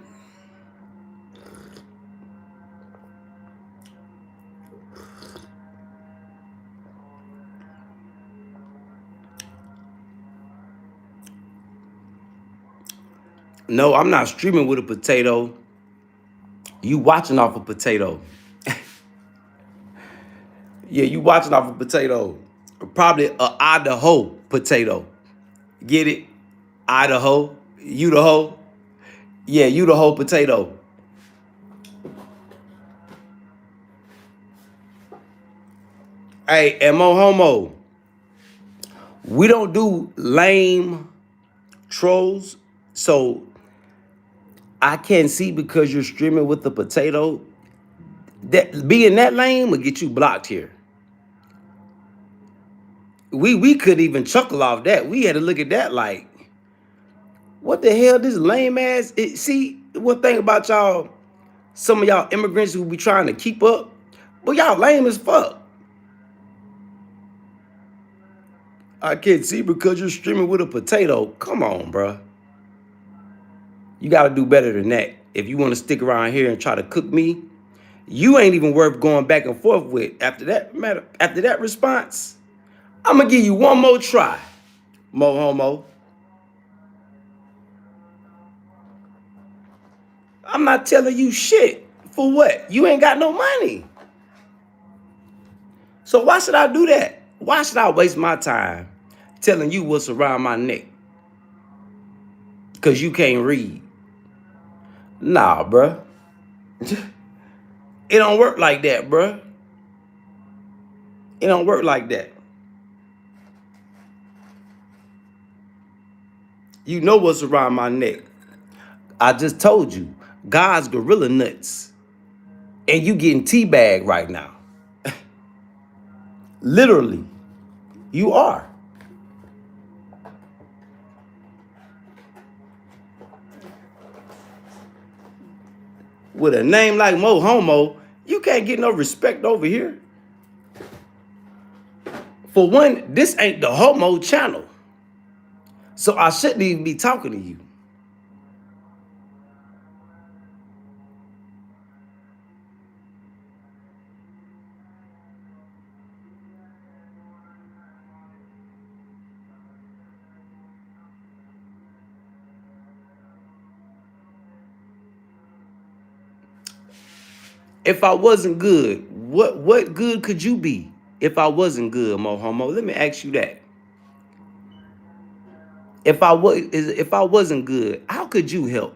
No, I'm not streaming with a potato. You watching off a potato. Yeah, you watching off a potato. Probably a Idaho potato. Get it? Idaho. You the hoe? Yeah, you the whole potato. Hey, and mo homo, we don't do lame trolls. So I can't see because you're streaming with the potato. That being that lame will get you blocked here. We could even chuckle off that. We had to look at that like, what the hell, this lame ass. See, one thing about y'all, some of y'all immigrants who be trying to keep up, but y'all lame as fuck. I can't see because you're streaming with a potato. Come on, bruh. You got to do better than that. If you want to stick around here and try to cook me, you ain't even worth going back and forth with. After that response, I'm gonna give you one more try, mo homo. I'm not telling you shit. For what? You ain't got no money. So why should I do that? Why should I waste my time telling you what's around my neck? Because you can't read. Nah, bruh. It don't work like that, bruh. It don't work like that. You know what's around my neck. I just told you, God's gorilla nuts. And you getting teabagged right now. Literally, you are. With a name like Mo Homo, you can't get no respect over here. For one, this ain't the Homo channel. So I shouldn't even be talking to you. If I wasn't good, what good could you be if I wasn't good, Mo Homo? Let me ask you that. If I wasn't good, how could you help?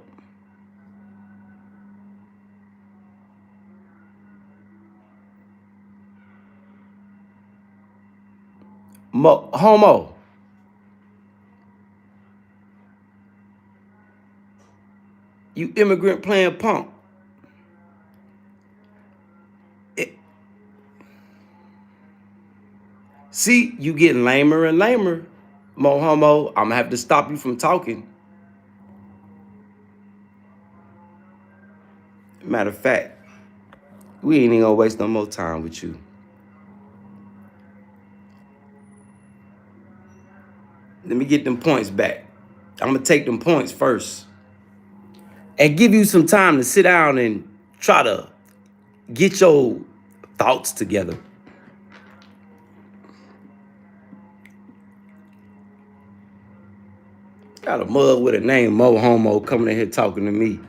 Mo Homo, you immigrant playing punk. See, you getting lamer and lamer, Mo Homo. I'm gonna have to stop you from talking. Matter of fact, we ain't even gonna waste no more time with you. Let me get them points back. I'm gonna take them points first and give you some time to sit down and try to get your thoughts together. Got a mug with a name Mo Homo coming in here talking to me.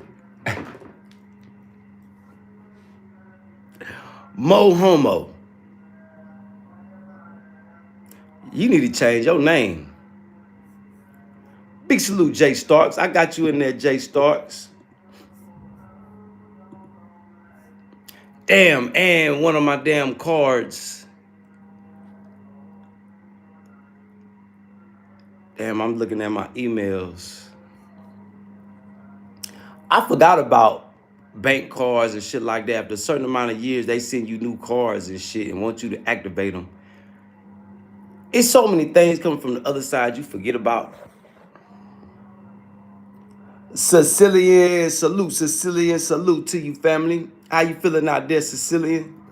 Mo Homo. You need to change your name. Big salute, Jay Starks. I got you in there, Jay Starks. Damn, and one of my damn cards. Damn, I'm looking at my emails. I forgot about bank cards and shit like that. After a certain amount of years, they send you new cards and shit and want you to activate them. It's so many things coming from the other side you forget about. Sicilian salute to you, family. How you feeling out there, Sicilian?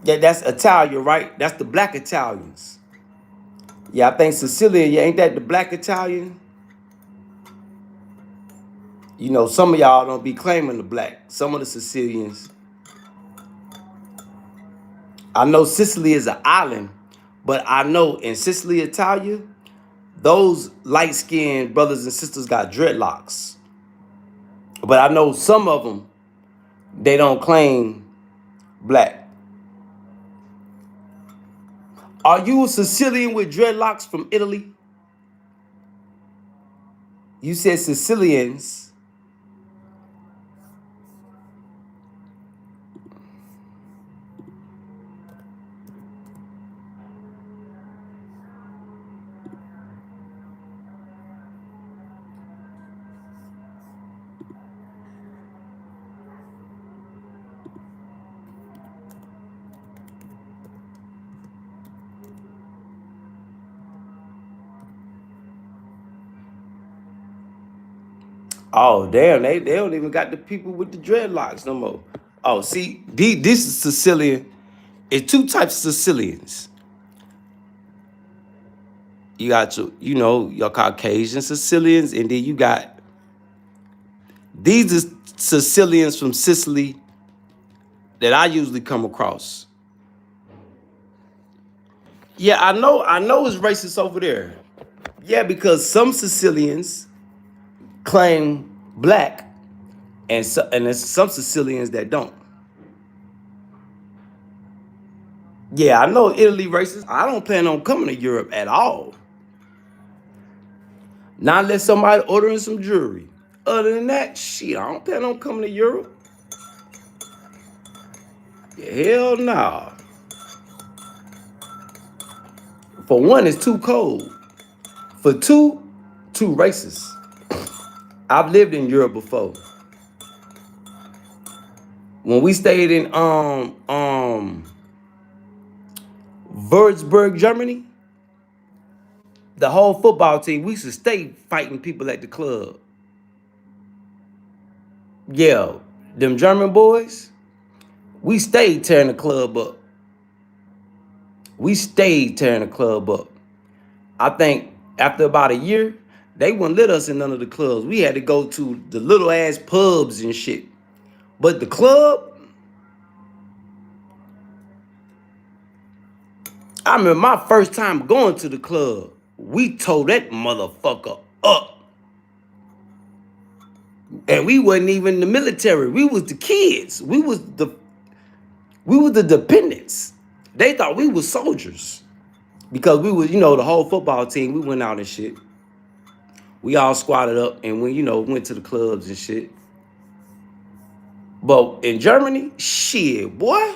Yeah, that's Italian, right? That's the black Italians. Yeah, I think Sicilian, yeah, ain't that the black Italian? You know, some of y'all don't be claiming the black. Some of the Sicilians. I know Sicily is an island, but I know in Sicily, Italia, those light-skinned brothers and sisters got dreadlocks. But I know some of them, they don't claim black. Are you a Sicilian with dreadlocks from Italy? You said Sicilians. Oh, damn, they don't even got the people with the dreadlocks no more. Oh, see, this is Sicilian. It's two types of Sicilians. You got your Caucasian Sicilians, and then you got these are Sicilians from Sicily that I usually come across. Yeah, I know it's racist over there. Yeah, because some Sicilians claim black, and there's some Sicilians that don't. Yeah, I know Italy racist. I don't plan on coming to Europe at all. Not unless somebody ordering some jewelry. Other than that, shit, I don't plan on coming to Europe. Hell nah. For one, it's too cold. For two, too racist. I've lived in Europe before. When we stayed in Würzburg, Germany, the whole football team, we used to stay fighting people at the club. Yeah, them German boys, we stayed tearing the club up. We stayed tearing the club up. I think after about a year, they wouldn't let us in none of the clubs. We had to go to the little ass pubs and shit. But the club, I remember my first time going to the club. We tore that motherfucker up. And we wasn't even the military. We was the kids. We was the dependents. They thought we was soldiers. Because we was, the whole football team, we went out and shit. We all squatted up and we, went to the clubs and shit. But in Germany, shit, boy.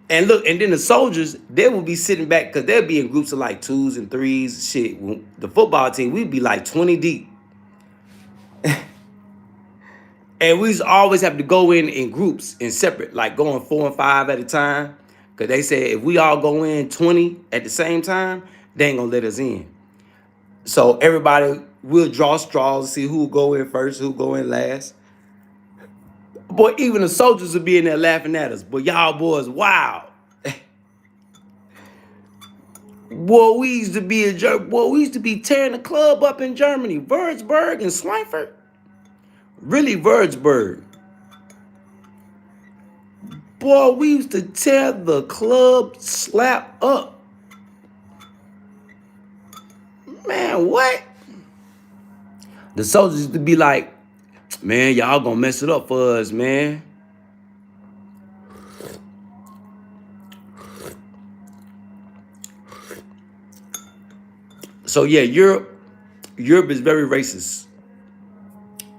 And look, and then the soldiers, they would be sitting back because they'd be in groups of like 2s and 3s. Shit, the football team, we'd be like 20 deep. And we always have to go in groups and separate, like going 4 and 5 at a time. Because they said if we all go in 20 at the same time, they ain't going to let us in. So everybody will draw straws to see who will go in first, who will go in last. Boy, even the soldiers would be in there laughing at us. But y'all boys, wow. Boy, we used to be we used to be tearing the club up in Germany. Würzburg and Schweinfurt. Really, Würzburg. Boy, we used to tear the club slap up. Man, what? The soldiers used to be like, man, y'all gonna mess it up for us, man. So yeah, Europe is very racist.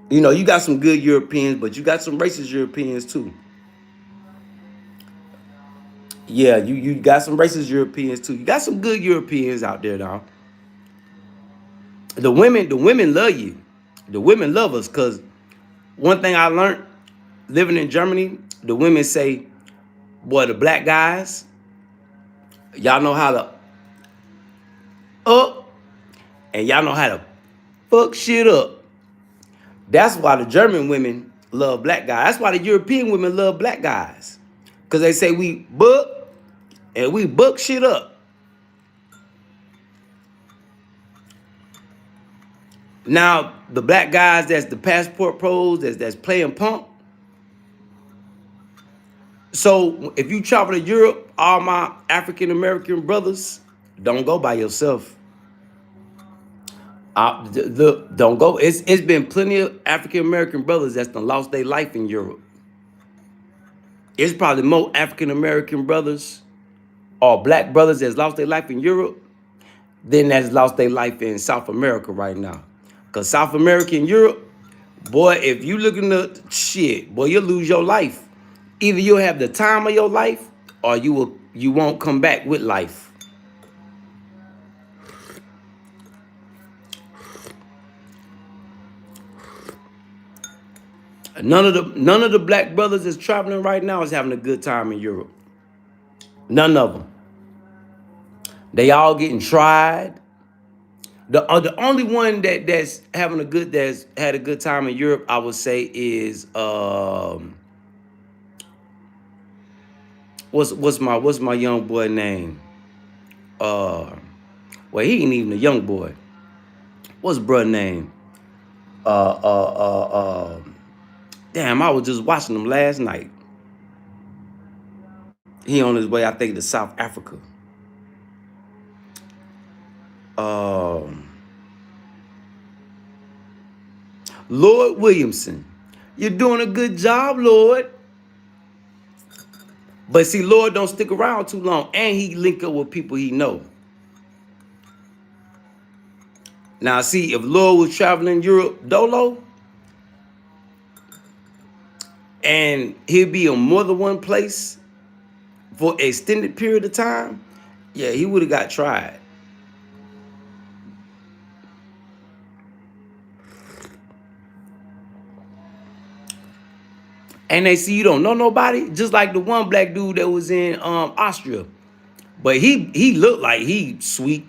You got some good Europeans, but you got some racist Europeans too. Yeah, you got some racist Europeans too. You got some good Europeans out there now. The women love you. The women love us because one thing I learned living in Germany, the women say, boy, the black guys, y'all know how to up and y'all know how to fuck shit up. That's why the German women love black guys. That's why the European women love black guys. Because they say we book and we book shit up. Now, the black guys that's the passport pros, that's playing punk. So if you travel to Europe, all my African-American brothers, don't go by yourself. Don't go. It's been plenty of African-American brothers that's done lost their life in Europe. It's probably more African-American brothers or black brothers that's lost their life in Europe than that's lost their life in South America right now. Because South America and Europe, boy, if you looking to shit, boy, you'll lose your life. Either you'll have the time of your life or you won't come back with life. None of the black brothers that's traveling right now is having a good time in Europe. None of them. They all getting tried. The only one that's had a good time in Europe, I would say, is what's my young boy name? Well, he ain't even a young boy. What's bruh name? Damn, I was just watching him last night. He on his way, I think, to South Africa. Lord Williamson. You're doing a good job, Lord. But see, Lord don't stick around too long, and he link up with people he know. Now, see, if Lord was traveling Europe dolo, and he'd be in more than one place for an extended period of time, yeah, he would have got tried. and they see you don't know nobody, just like the one black dude that was in Austria. But he looked like he sweet,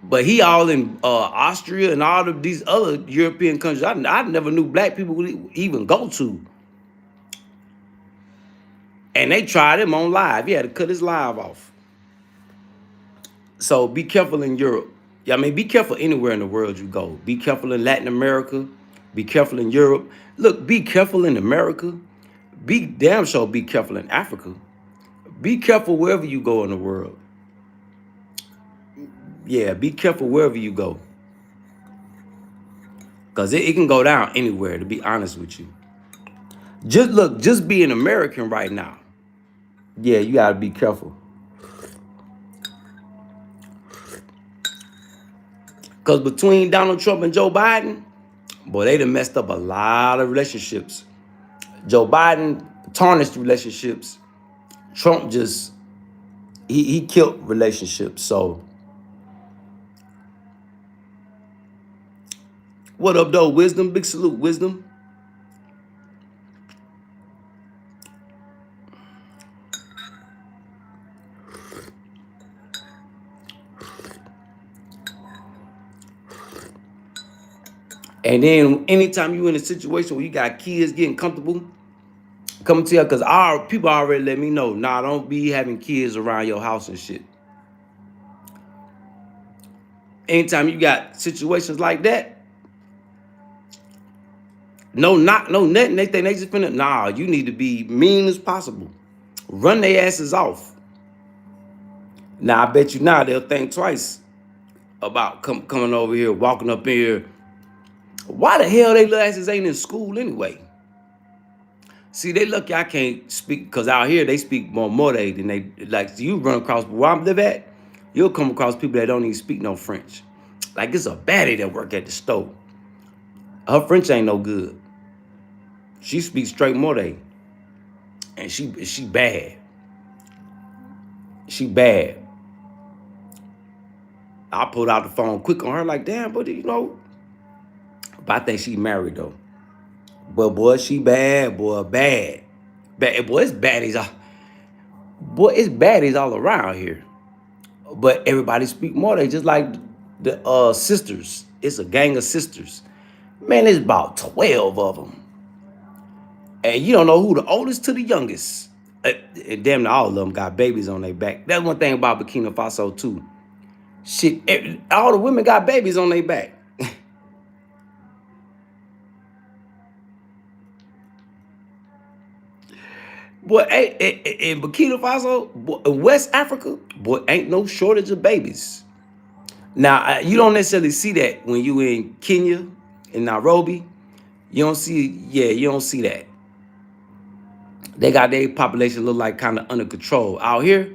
but he all in Austria and all of these other European countries. I never knew black people would even go to. And they tried him on live. He had to cut his live off. So be careful in Europe. Yeah, I mean, be careful anywhere in the world you go. Be careful in Latin America. Be careful in Europe. Look, be careful in America. Be damn sure be careful in Africa. Be careful wherever you go in the world. Yeah, be careful wherever you go. Because it can go down anywhere, to be honest with you. Just be an American right now. Yeah, you got to be careful. Because between Donald Trump and Joe Biden, boy, they done messed up a lot of relationships. Joe Biden tarnished relationships. Trump just, he killed relationships. So, what up, though, Wisdom? Big salute, Wisdom. And then anytime you in a situation where you got kids getting comfortable, come tell, because our people already let me know, nah, don't be having kids around your house and shit. Anytime you got situations like that, no nothing. They think they just finna, nah, you need to be mean as possible. Run their asses off. Now, I bet you now they'll think twice about coming over here, walking up in here. Why the hell they little asses ain't in school anyway? See, they lucky I can't speak, because out here they speak more than they, like, you run across where I live at, you'll come across people that don't even speak no French. Like, it's a baddie that work at the store. Her French ain't no good. She speaks straight Morday. And she bad. She bad. I pulled out the phone quick on her, like, damn, buddy, you know. But I think she married though. But boy, she bad, boy, bad. Bad, boy, it's baddies. Boy, it's baddies all around here. But everybody speak more. They just like the sisters. It's a gang of sisters. Man, there's about 12 of them. And you don't know who the oldest to the youngest. Damn near all of them got babies on their back. That's one thing about Burkina Faso too. Shit, all the women got babies on their back. Boy, in Burkina Faso, boy, West Africa, boy, ain't no shortage of babies. Now, you don't necessarily see that when you in Kenya, in Nairobi. You don't see that. They got their population look like kind of under control. Out here,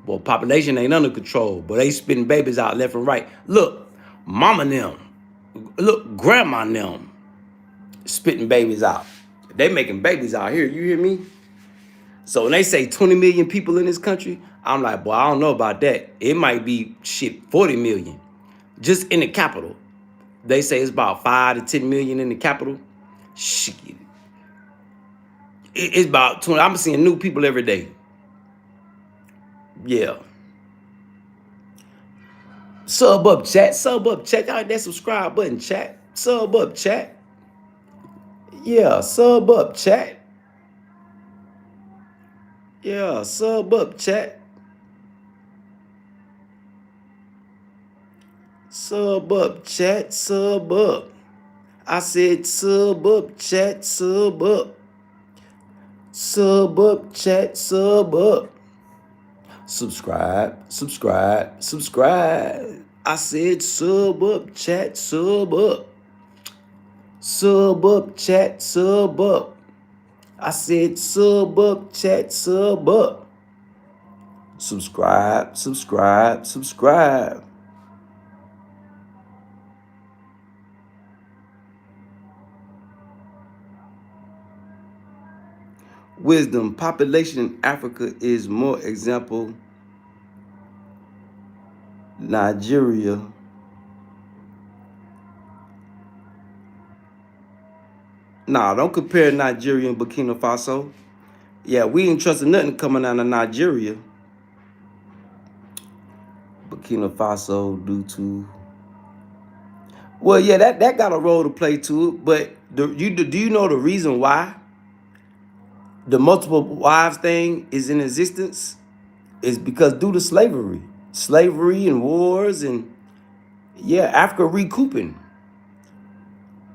boy, population ain't under control, but they spitting babies out left and right. Look, mama them, look, grandma them, spitting babies out. They making babies out here, you hear me? So when they say 20 million people in this country, I'm like, boy, I don't know about that. It might be, shit, 40 million. Just in the capital. They say it's about 5 to 10 million in the capital. Shit. It's about 20. I'm seeing new people every day. Yeah. Sub up, chat. Sub up, chat. Y'all hit that subscribe button, chat. Sub up, chat. Yeah, sub up, chat. Yeah, sub up, chat. Sub up, chat. Sub up. I said sub up, chat. Sub up. Sub up, chat. Sub up. Subscribe, subscribe, subscribe. I said sub up, chat. Sub up. Sub up, chat. Sub up. I said sub up, chat. Sub up. Subscribe, subscribe, subscribe. Wisdom, population in Africa is more example. Nigeria. Nah, don't compare Nigeria and Burkina Faso. Yeah, we ain't trusting nothing coming out of Nigeria. Burkina Faso due to, well, yeah, that got a role to play to it. But do you know the reason why the multiple wives thing is in existence? Is because due to slavery and wars, and yeah, Africa recouping.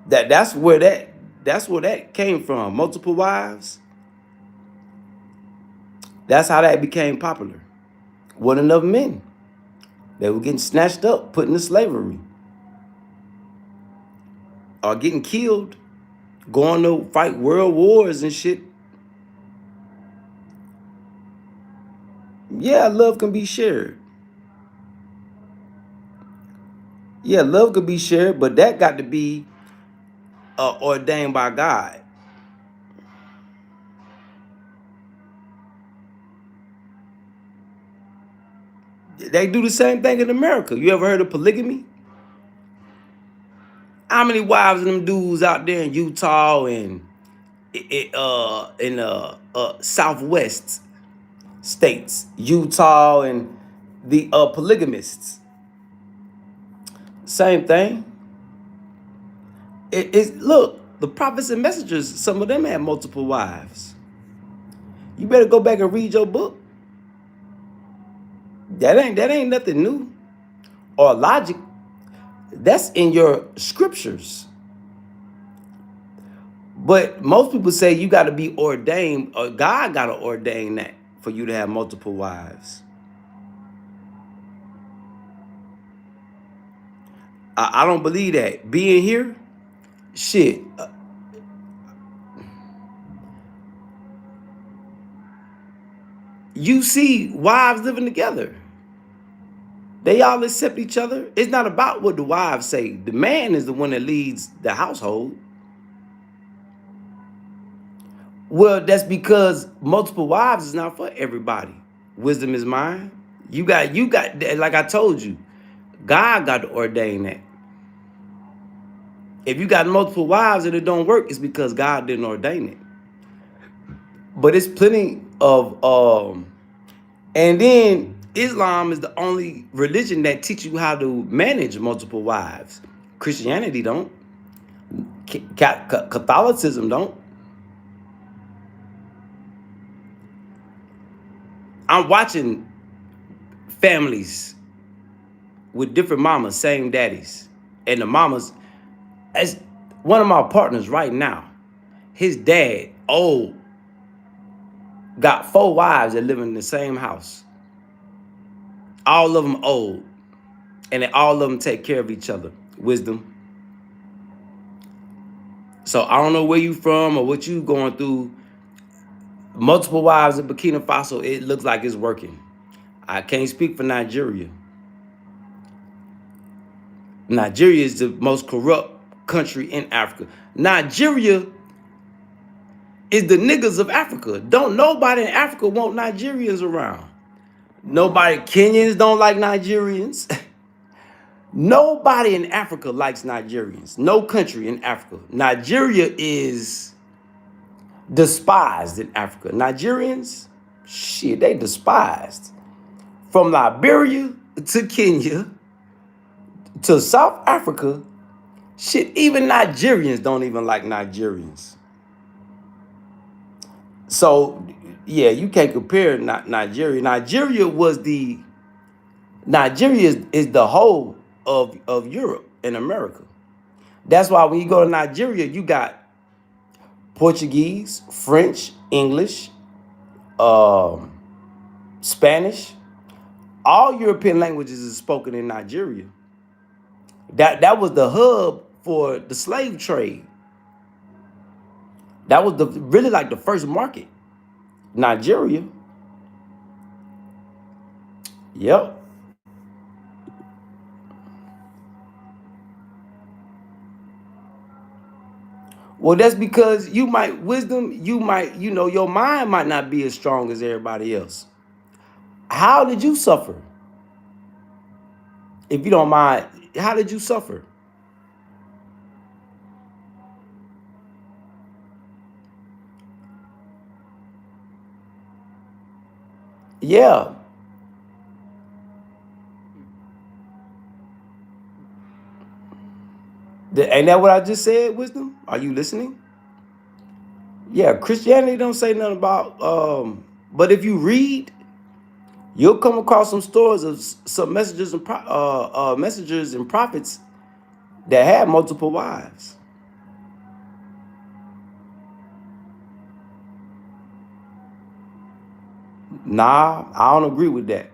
That's where that came from. Multiple wives. That's how that became popular. Wasn't enough men. They were getting snatched up, put into slavery, or getting killed, going to fight world wars and shit. Yeah, love can be shared. Yeah, love could be shared, but that got to be ordained by God. They do the same thing in America. You ever heard of polygamy? How many wives of them dudes out there in Utah and in Southwest states, Utah and the polygamists? Same thing. It's look, the prophets and messengers. Some of them had multiple wives. You better go back and read your book. That ain't nothing new or logic. That's in your scriptures. But most people say you got to be ordained, or God got to ordain that for you to have multiple wives. I don't believe that. Being here, shit. You see wives living together. They all accept each other. It's not about what the wives say. The man is the one that leads the household. Well, that's because multiple wives is not for everybody. Wisdom is mine. You got, like I told you, God got to ordain that. If you got multiple wives and it don't work, it's because God didn't ordain it. But it's plenty of and then Islam is the only religion that teach you how to manage multiple wives. Christianity don't. Catholicism don't. I'm watching families with different mamas, same daddies. And the mamas, as one of my partners right now, his dad, old, got 4 wives that live in the same house. All of them old. And all of them take care of each other. Wisdom. So I don't know where you from or what you going through. Multiple wives in Burkina Faso, it looks like it's working. I can't speak for Nigeria. Nigeria is the most corrupt country in Africa. Nigeria is the niggas of Africa. Don't nobody in Africa want Nigerians around. Nobody, Kenyans don't like Nigerians. Nobody in Africa likes Nigerians. No country in Africa. Nigeria is despised in Africa. Nigerians, shit, they despised. From Liberia to Kenya to South Africa, shit, even Nigerians don't even like Nigerians. So, yeah, you can't compare Nigeria. Nigeria is the whole of Europe and America. That's why when you go to Nigeria, you got Portuguese, French, English, Spanish. All European languages is spoken in Nigeria. That was the hub for the slave trade. That was really like the first market. Nigeria. Yep. Well, that's because you might your mind might not be as strong as everybody else. How did you suffer? If you don't mind, how did you suffer? Yeah. Ain't that what I just said, Wisdom? Are you listening? Yeah, Christianity don't say nothing about but if you read, you'll come across some stories of some messengers and messengers and prophets that had multiple wives. Nah, I don't agree with that.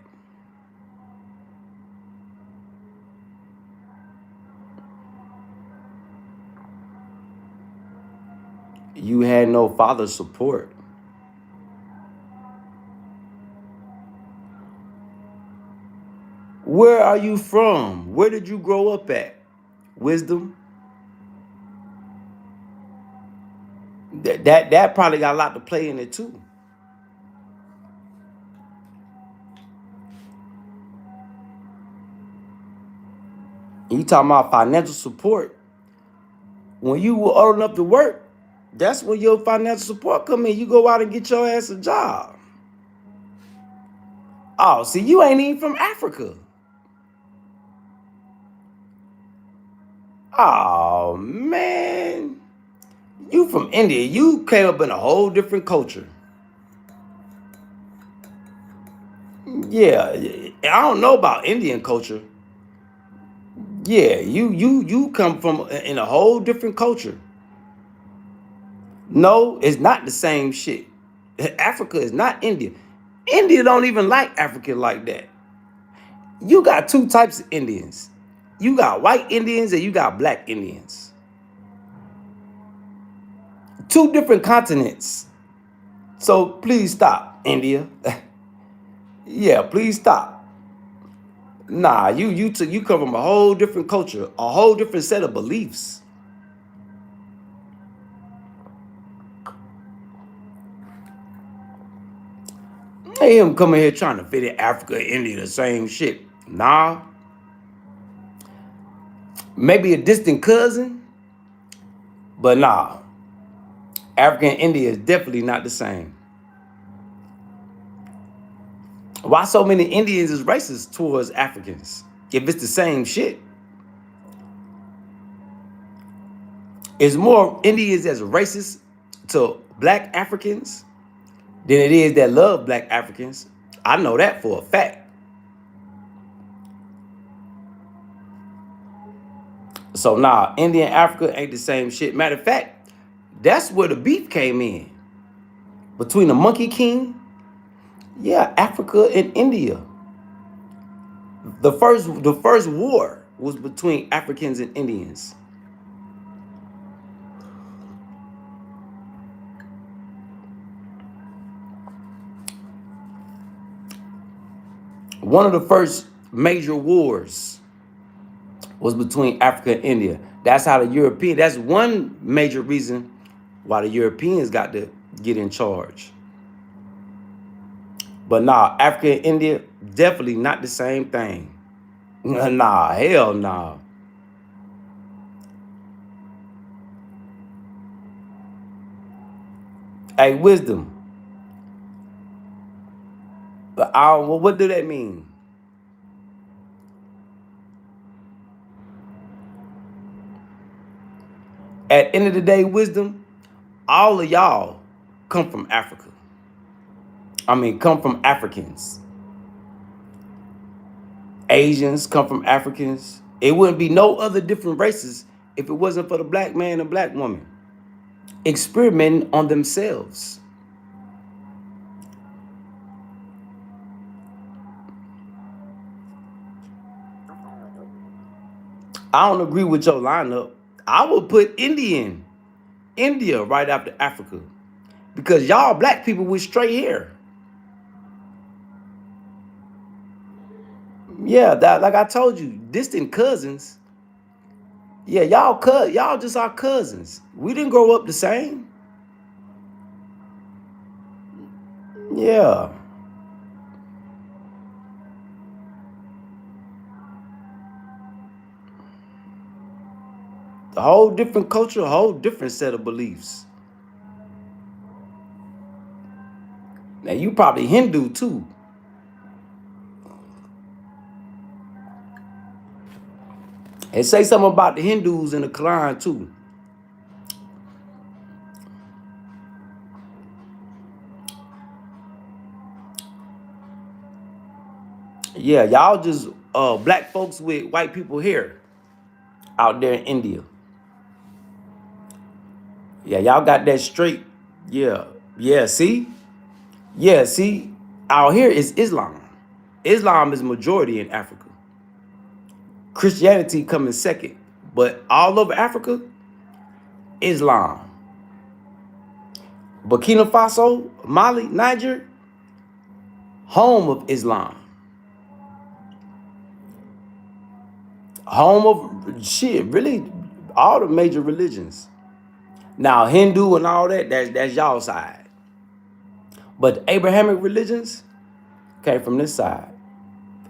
You had no father support. Where are you from? Where did you grow up at? Wisdom? That probably got a lot to play in it too. You talking about financial support. When you were old enough to work, that's when your financial support come in. You go out and get your ass a job. Oh, see, you ain't even from Africa. Oh, man. You from India. You came up in a whole different culture. Yeah, I don't know about Indian culture. Yeah, you come from in a whole different culture. No, it's not the same shit. Africa is not India. India don't even like Africa like that. You got two types of Indians. You got white Indians and you got black Indians. Two different continents. So please stop, India. Yeah, please stop. Nah, you come from a whole different culture, a whole different set of beliefs. Ain't him coming here trying to fit in Africa and India the same shit. Nah, maybe a distant cousin, but nah. Africa and India is definitely not the same. Why so many Indians is racist towards Africans? If it's the same shit. It's more Indians as racist to black Africans than it is that love black Africans. I know that for a fact. So nah, India and Africa ain't the same shit. Matter of fact, that's where the beef came in. Between the Monkey King, yeah, Africa and India. The first war was between Africans and Indians. One of the first major wars was between Africa and India. That's how the that's one major reason why the Europeans got to get in charge. But nah, Africa and India, definitely not the same thing. Nah, hell nah. Hey, wisdom. But well, what do that mean? At the end of the day, wisdom, all of y'all come from Africa. I mean, come from Africans. Asians come from Africans. It wouldn't be no other different races if it wasn't for the black man and black woman experimenting on themselves. I don't agree with your lineup. I would put India right after Africa. Because y'all black people with straight hair. Yeah, that like I told you, distant cousins. Yeah, y'all just our cousins. We didn't grow up the same. Yeah. A whole different culture, a whole different set of beliefs. Now you probably Hindu too. And say something about the Hindus in the Quran too. Yeah, y'all just black folks with white people hair out there in India. Yeah, y'all got that straight. Yeah. Yeah, see? Yeah, see? Out here is Islam. Islam is majority in Africa. Christianity coming second. But all over Africa, Islam. Burkina Faso, Mali, Niger, home of Islam. Home of shit, really all the major religions. Now Hindu and all that, that's y'all side. But the Abrahamic religions came from this side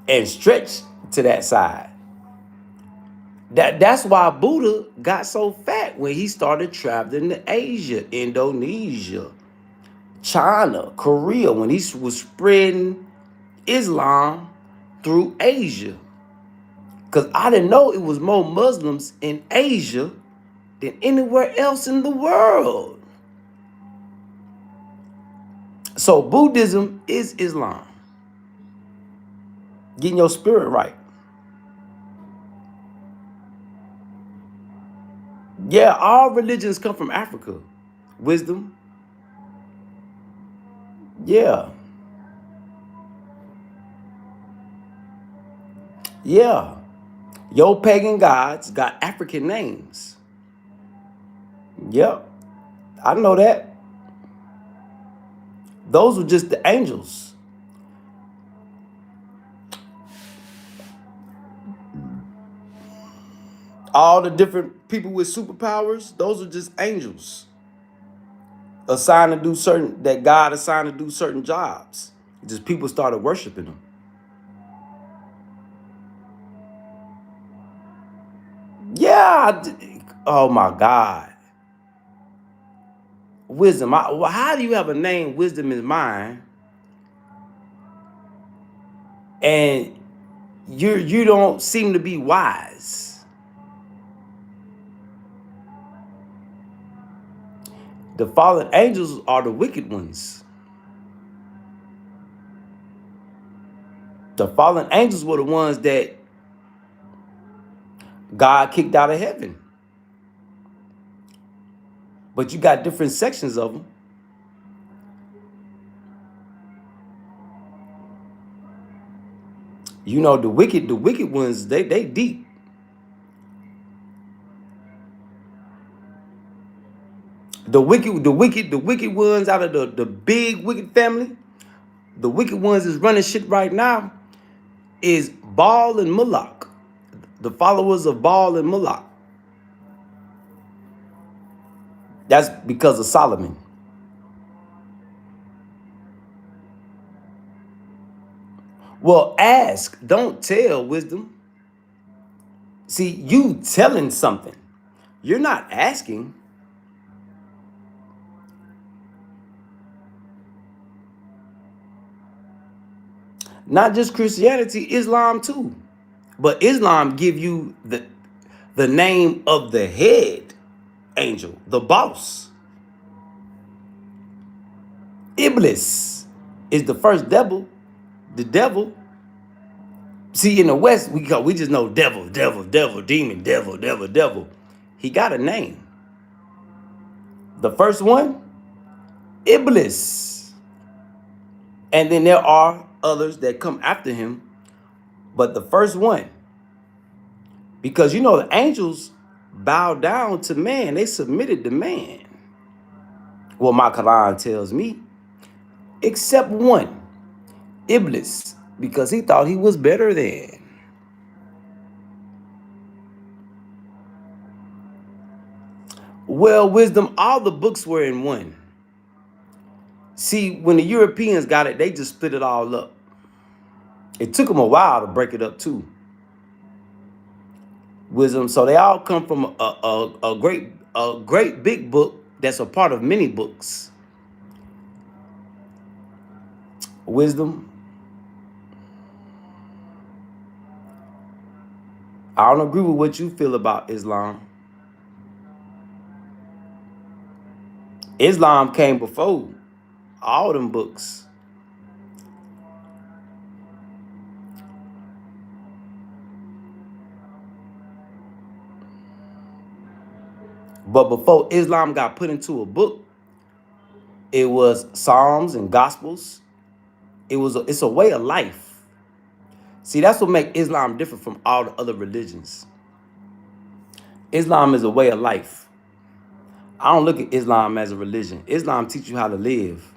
and stretched to that side. That's why Buddha got so fat when he started traveling to Asia, Indonesia, China, Korea, when he was spreading Islam through Asia. Because I didn't know it was more Muslims in Asia than anywhere else in the world. So Buddhism is Islam. Getting your spirit right. Yeah, all religions come from Africa. Wisdom. Yeah. Yeah. Your pagan gods got African names. Yep. I know that. Those were just the angels. All the different people with superpowers, those are just angels. Assigned to do certain, that God assigned to do certain jobs. Just people started worshiping them. Yeah. Oh my God. Wisdom. How do you have a name, Wisdom is mine, and you don't seem to be wise? The fallen angels are the wicked ones. The fallen angels were the ones that God kicked out of heaven. But you got different sections of them. You know, the wicked ones, they deep. The wicked ones out of the big wicked family, the wicked ones is running shit right now is Baal and Moloch. The followers of Baal and Moloch. That's because of Solomon. Well, ask, don't tell, Wisdom. See, you telling something. You're not asking. Not just Christianity, Islam too. But Islam give you the name of the head angel, the boss. Iblis is the first devil. The devil. See, in the West, we just know devil, demon, devil. He got a name. The first one, Iblis. And then there are others that come after him. But the first one, because you know the angels bow down to man. They submitted to man. Well, my Quran tells me, except one, Iblis, because he thought he was better than. Well, Wisdom, all the books were in one. See, when the Europeans got it, they just split it all up. It took them a while to break it up too. Wisdom, so they all come from a great big book that's a part of many books. Wisdom. I don't agree with what you feel about Islam. Islam came before all them books. But before Islam got put into a book, it was Psalms and Gospels. It's a way of life. See, that's what makes Islam different from all the other religions. Islam is a way of life. I don't look at Islam as a religion. Islam teaches you how to live.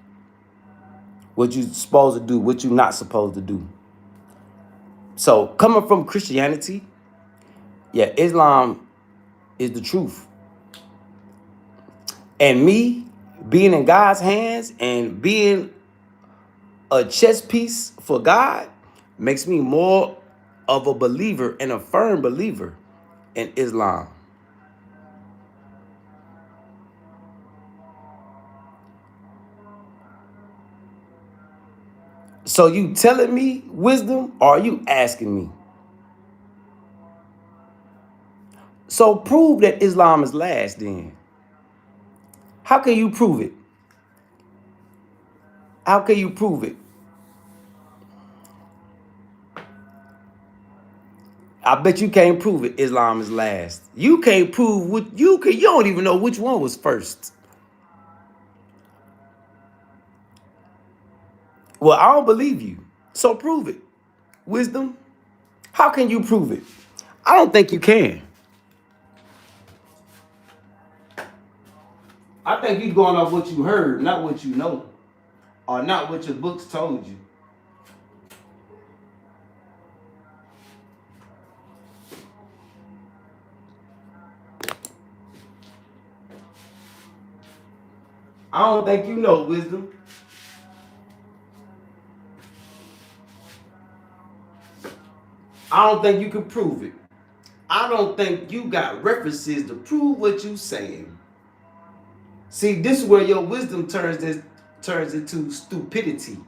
What you're supposed to do, what you're not supposed to do. So coming from Christianity, yeah, Islam is the truth. And me being in God's hands and being a chess piece for God makes me more of a believer and a firm believer in Islam. So you telling me wisdom, or are you asking me? So prove that Islam is last then. How can you prove it? How can you prove it? I bet you can't prove it. Islam is last. You can't prove what you can. You don't even know which one was first. Well, I don't believe you. So prove it. Wisdom. How can you prove it? I don't think you can. I think you're going off what you heard, not what you know, or not what your books told you. I don't think you know wisdom. I don't think you can prove it. I don't think you got references to prove what you saying. See, this is where your wisdom turns into stupidity.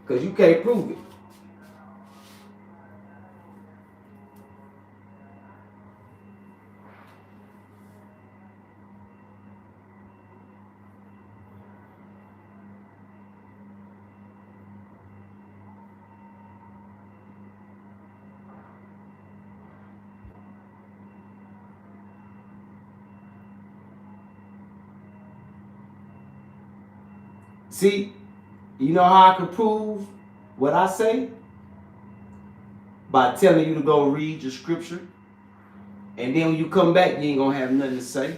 Because you can't prove it. See, you know how I can prove what I say? By telling you to go read your scripture. And then when you come back, you ain't going to have nothing to say.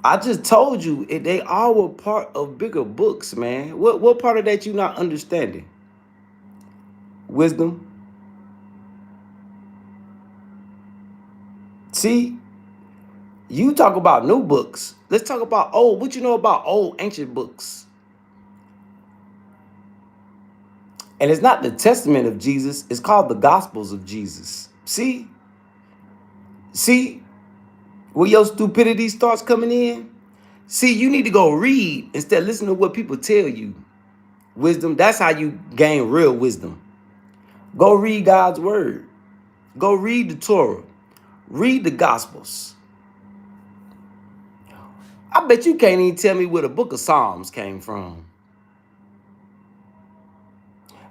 I just told you they all were part of bigger books, man. What part of that you not understanding? Wisdom. See, you talk about new books. Let's talk about old. What you know about old ancient books? And it's not the testament of Jesus. It's called the Gospels of Jesus. See where your stupidity starts coming in? See, you need to go read instead of listen to what people tell you. Wisdom, that's how you gain real wisdom. Go read God's word. Go read the Torah. Read the Gospels. I bet you can't even tell me where the book of Psalms came from.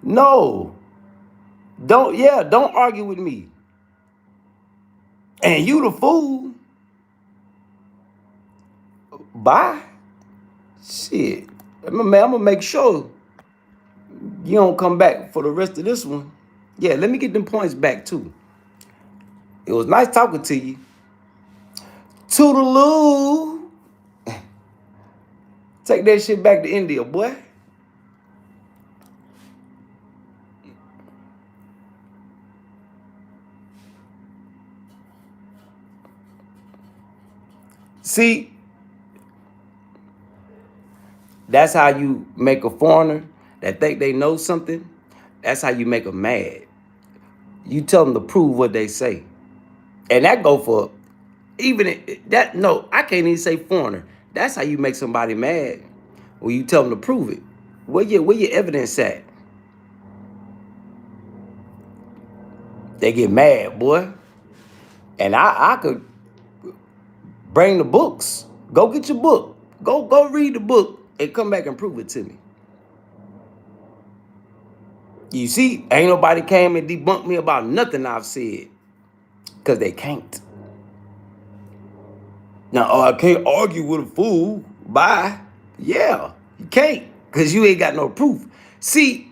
No. Don't argue with me. And you the fool. Bye. Shit. I'm gonna make sure you don't come back for the rest of this one. Yeah, let me get them points back too. It was nice talking to you. Toodaloo. Take that shit back to India, boy. See, that's how you make a foreigner that think they know something. That's how you make them mad. You tell them to prove what they say. And that go for even that. No, I can't even say foreigner. That's how you make somebody mad. When you tell them to prove it. Where your evidence at? They get mad, boy. And I could bring the books. Go get your book. Go read the book and come back and prove it to me. You see, ain't nobody came and debunked me about nothing I've said. Because they can't. Now, I can't argue with a fool. Bye. Yeah, you can't. Because you ain't got no proof. See,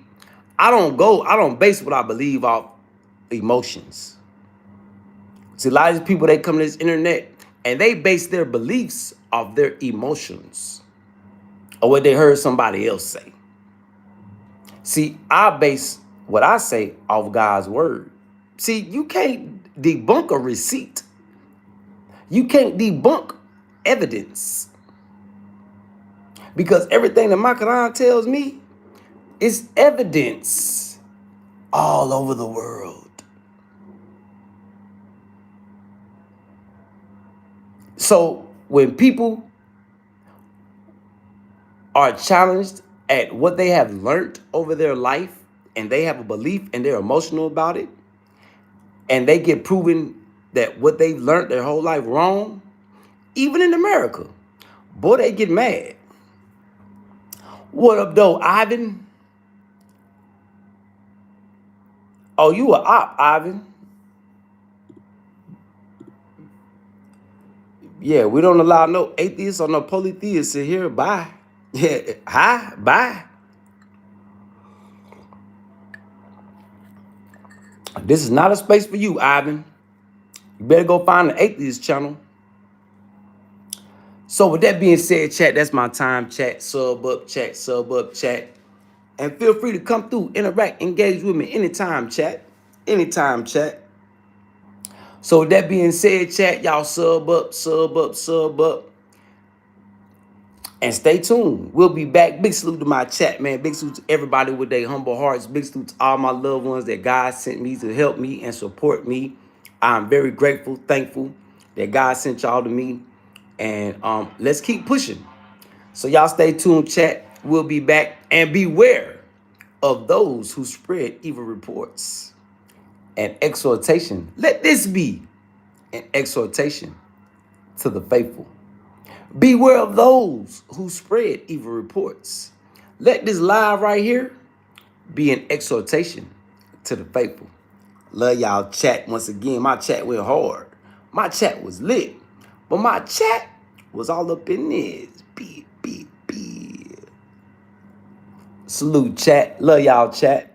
I don't base what I believe off emotions. See, a lot of these people, they come to this internet and they base their beliefs off their emotions or what they heard somebody else say. See, I base what I say off God's word. See, you can't debunk a receipt. You can't debunk evidence. Because everything that my Quran tells me is evidence all over the world. So when people are challenged at what they have learned over their life and they have a belief and they're emotional about it and they get proven that what they've learned their whole life wrong, even in America, boy, they get mad. What up, though, Ivan? Oh, you a op, Ivan. Yeah, we don't allow no atheists or no polytheists in here. Bye. Yeah, hi, bye. This is not a space for you, Ivan. You better go find the atheist channel. So with that being said, chat, that's my time. Chat, sub up, chat. And feel free to come through, interact, engage with me anytime, chat. Anytime, chat. So with that being said, chat, y'all sub up. And stay tuned. We'll be back. Big salute to my chat, man. Big salute to everybody with their humble hearts. Big salute to all my loved ones that God sent me to help me and support me. I'm very grateful, thankful that God sent y'all to me. And let's keep pushing. So y'all stay tuned, chat. We'll be back. And beware of those who spread evil reports and exhortation. Let this be an exhortation to the faithful. Beware of those who spread evil reports. Let this live right here be an exhortation to the faithful. Love y'all chat once again. My chat went hard. My chat was lit. But my chat was all up in this. Salute chat. Love y'all chat.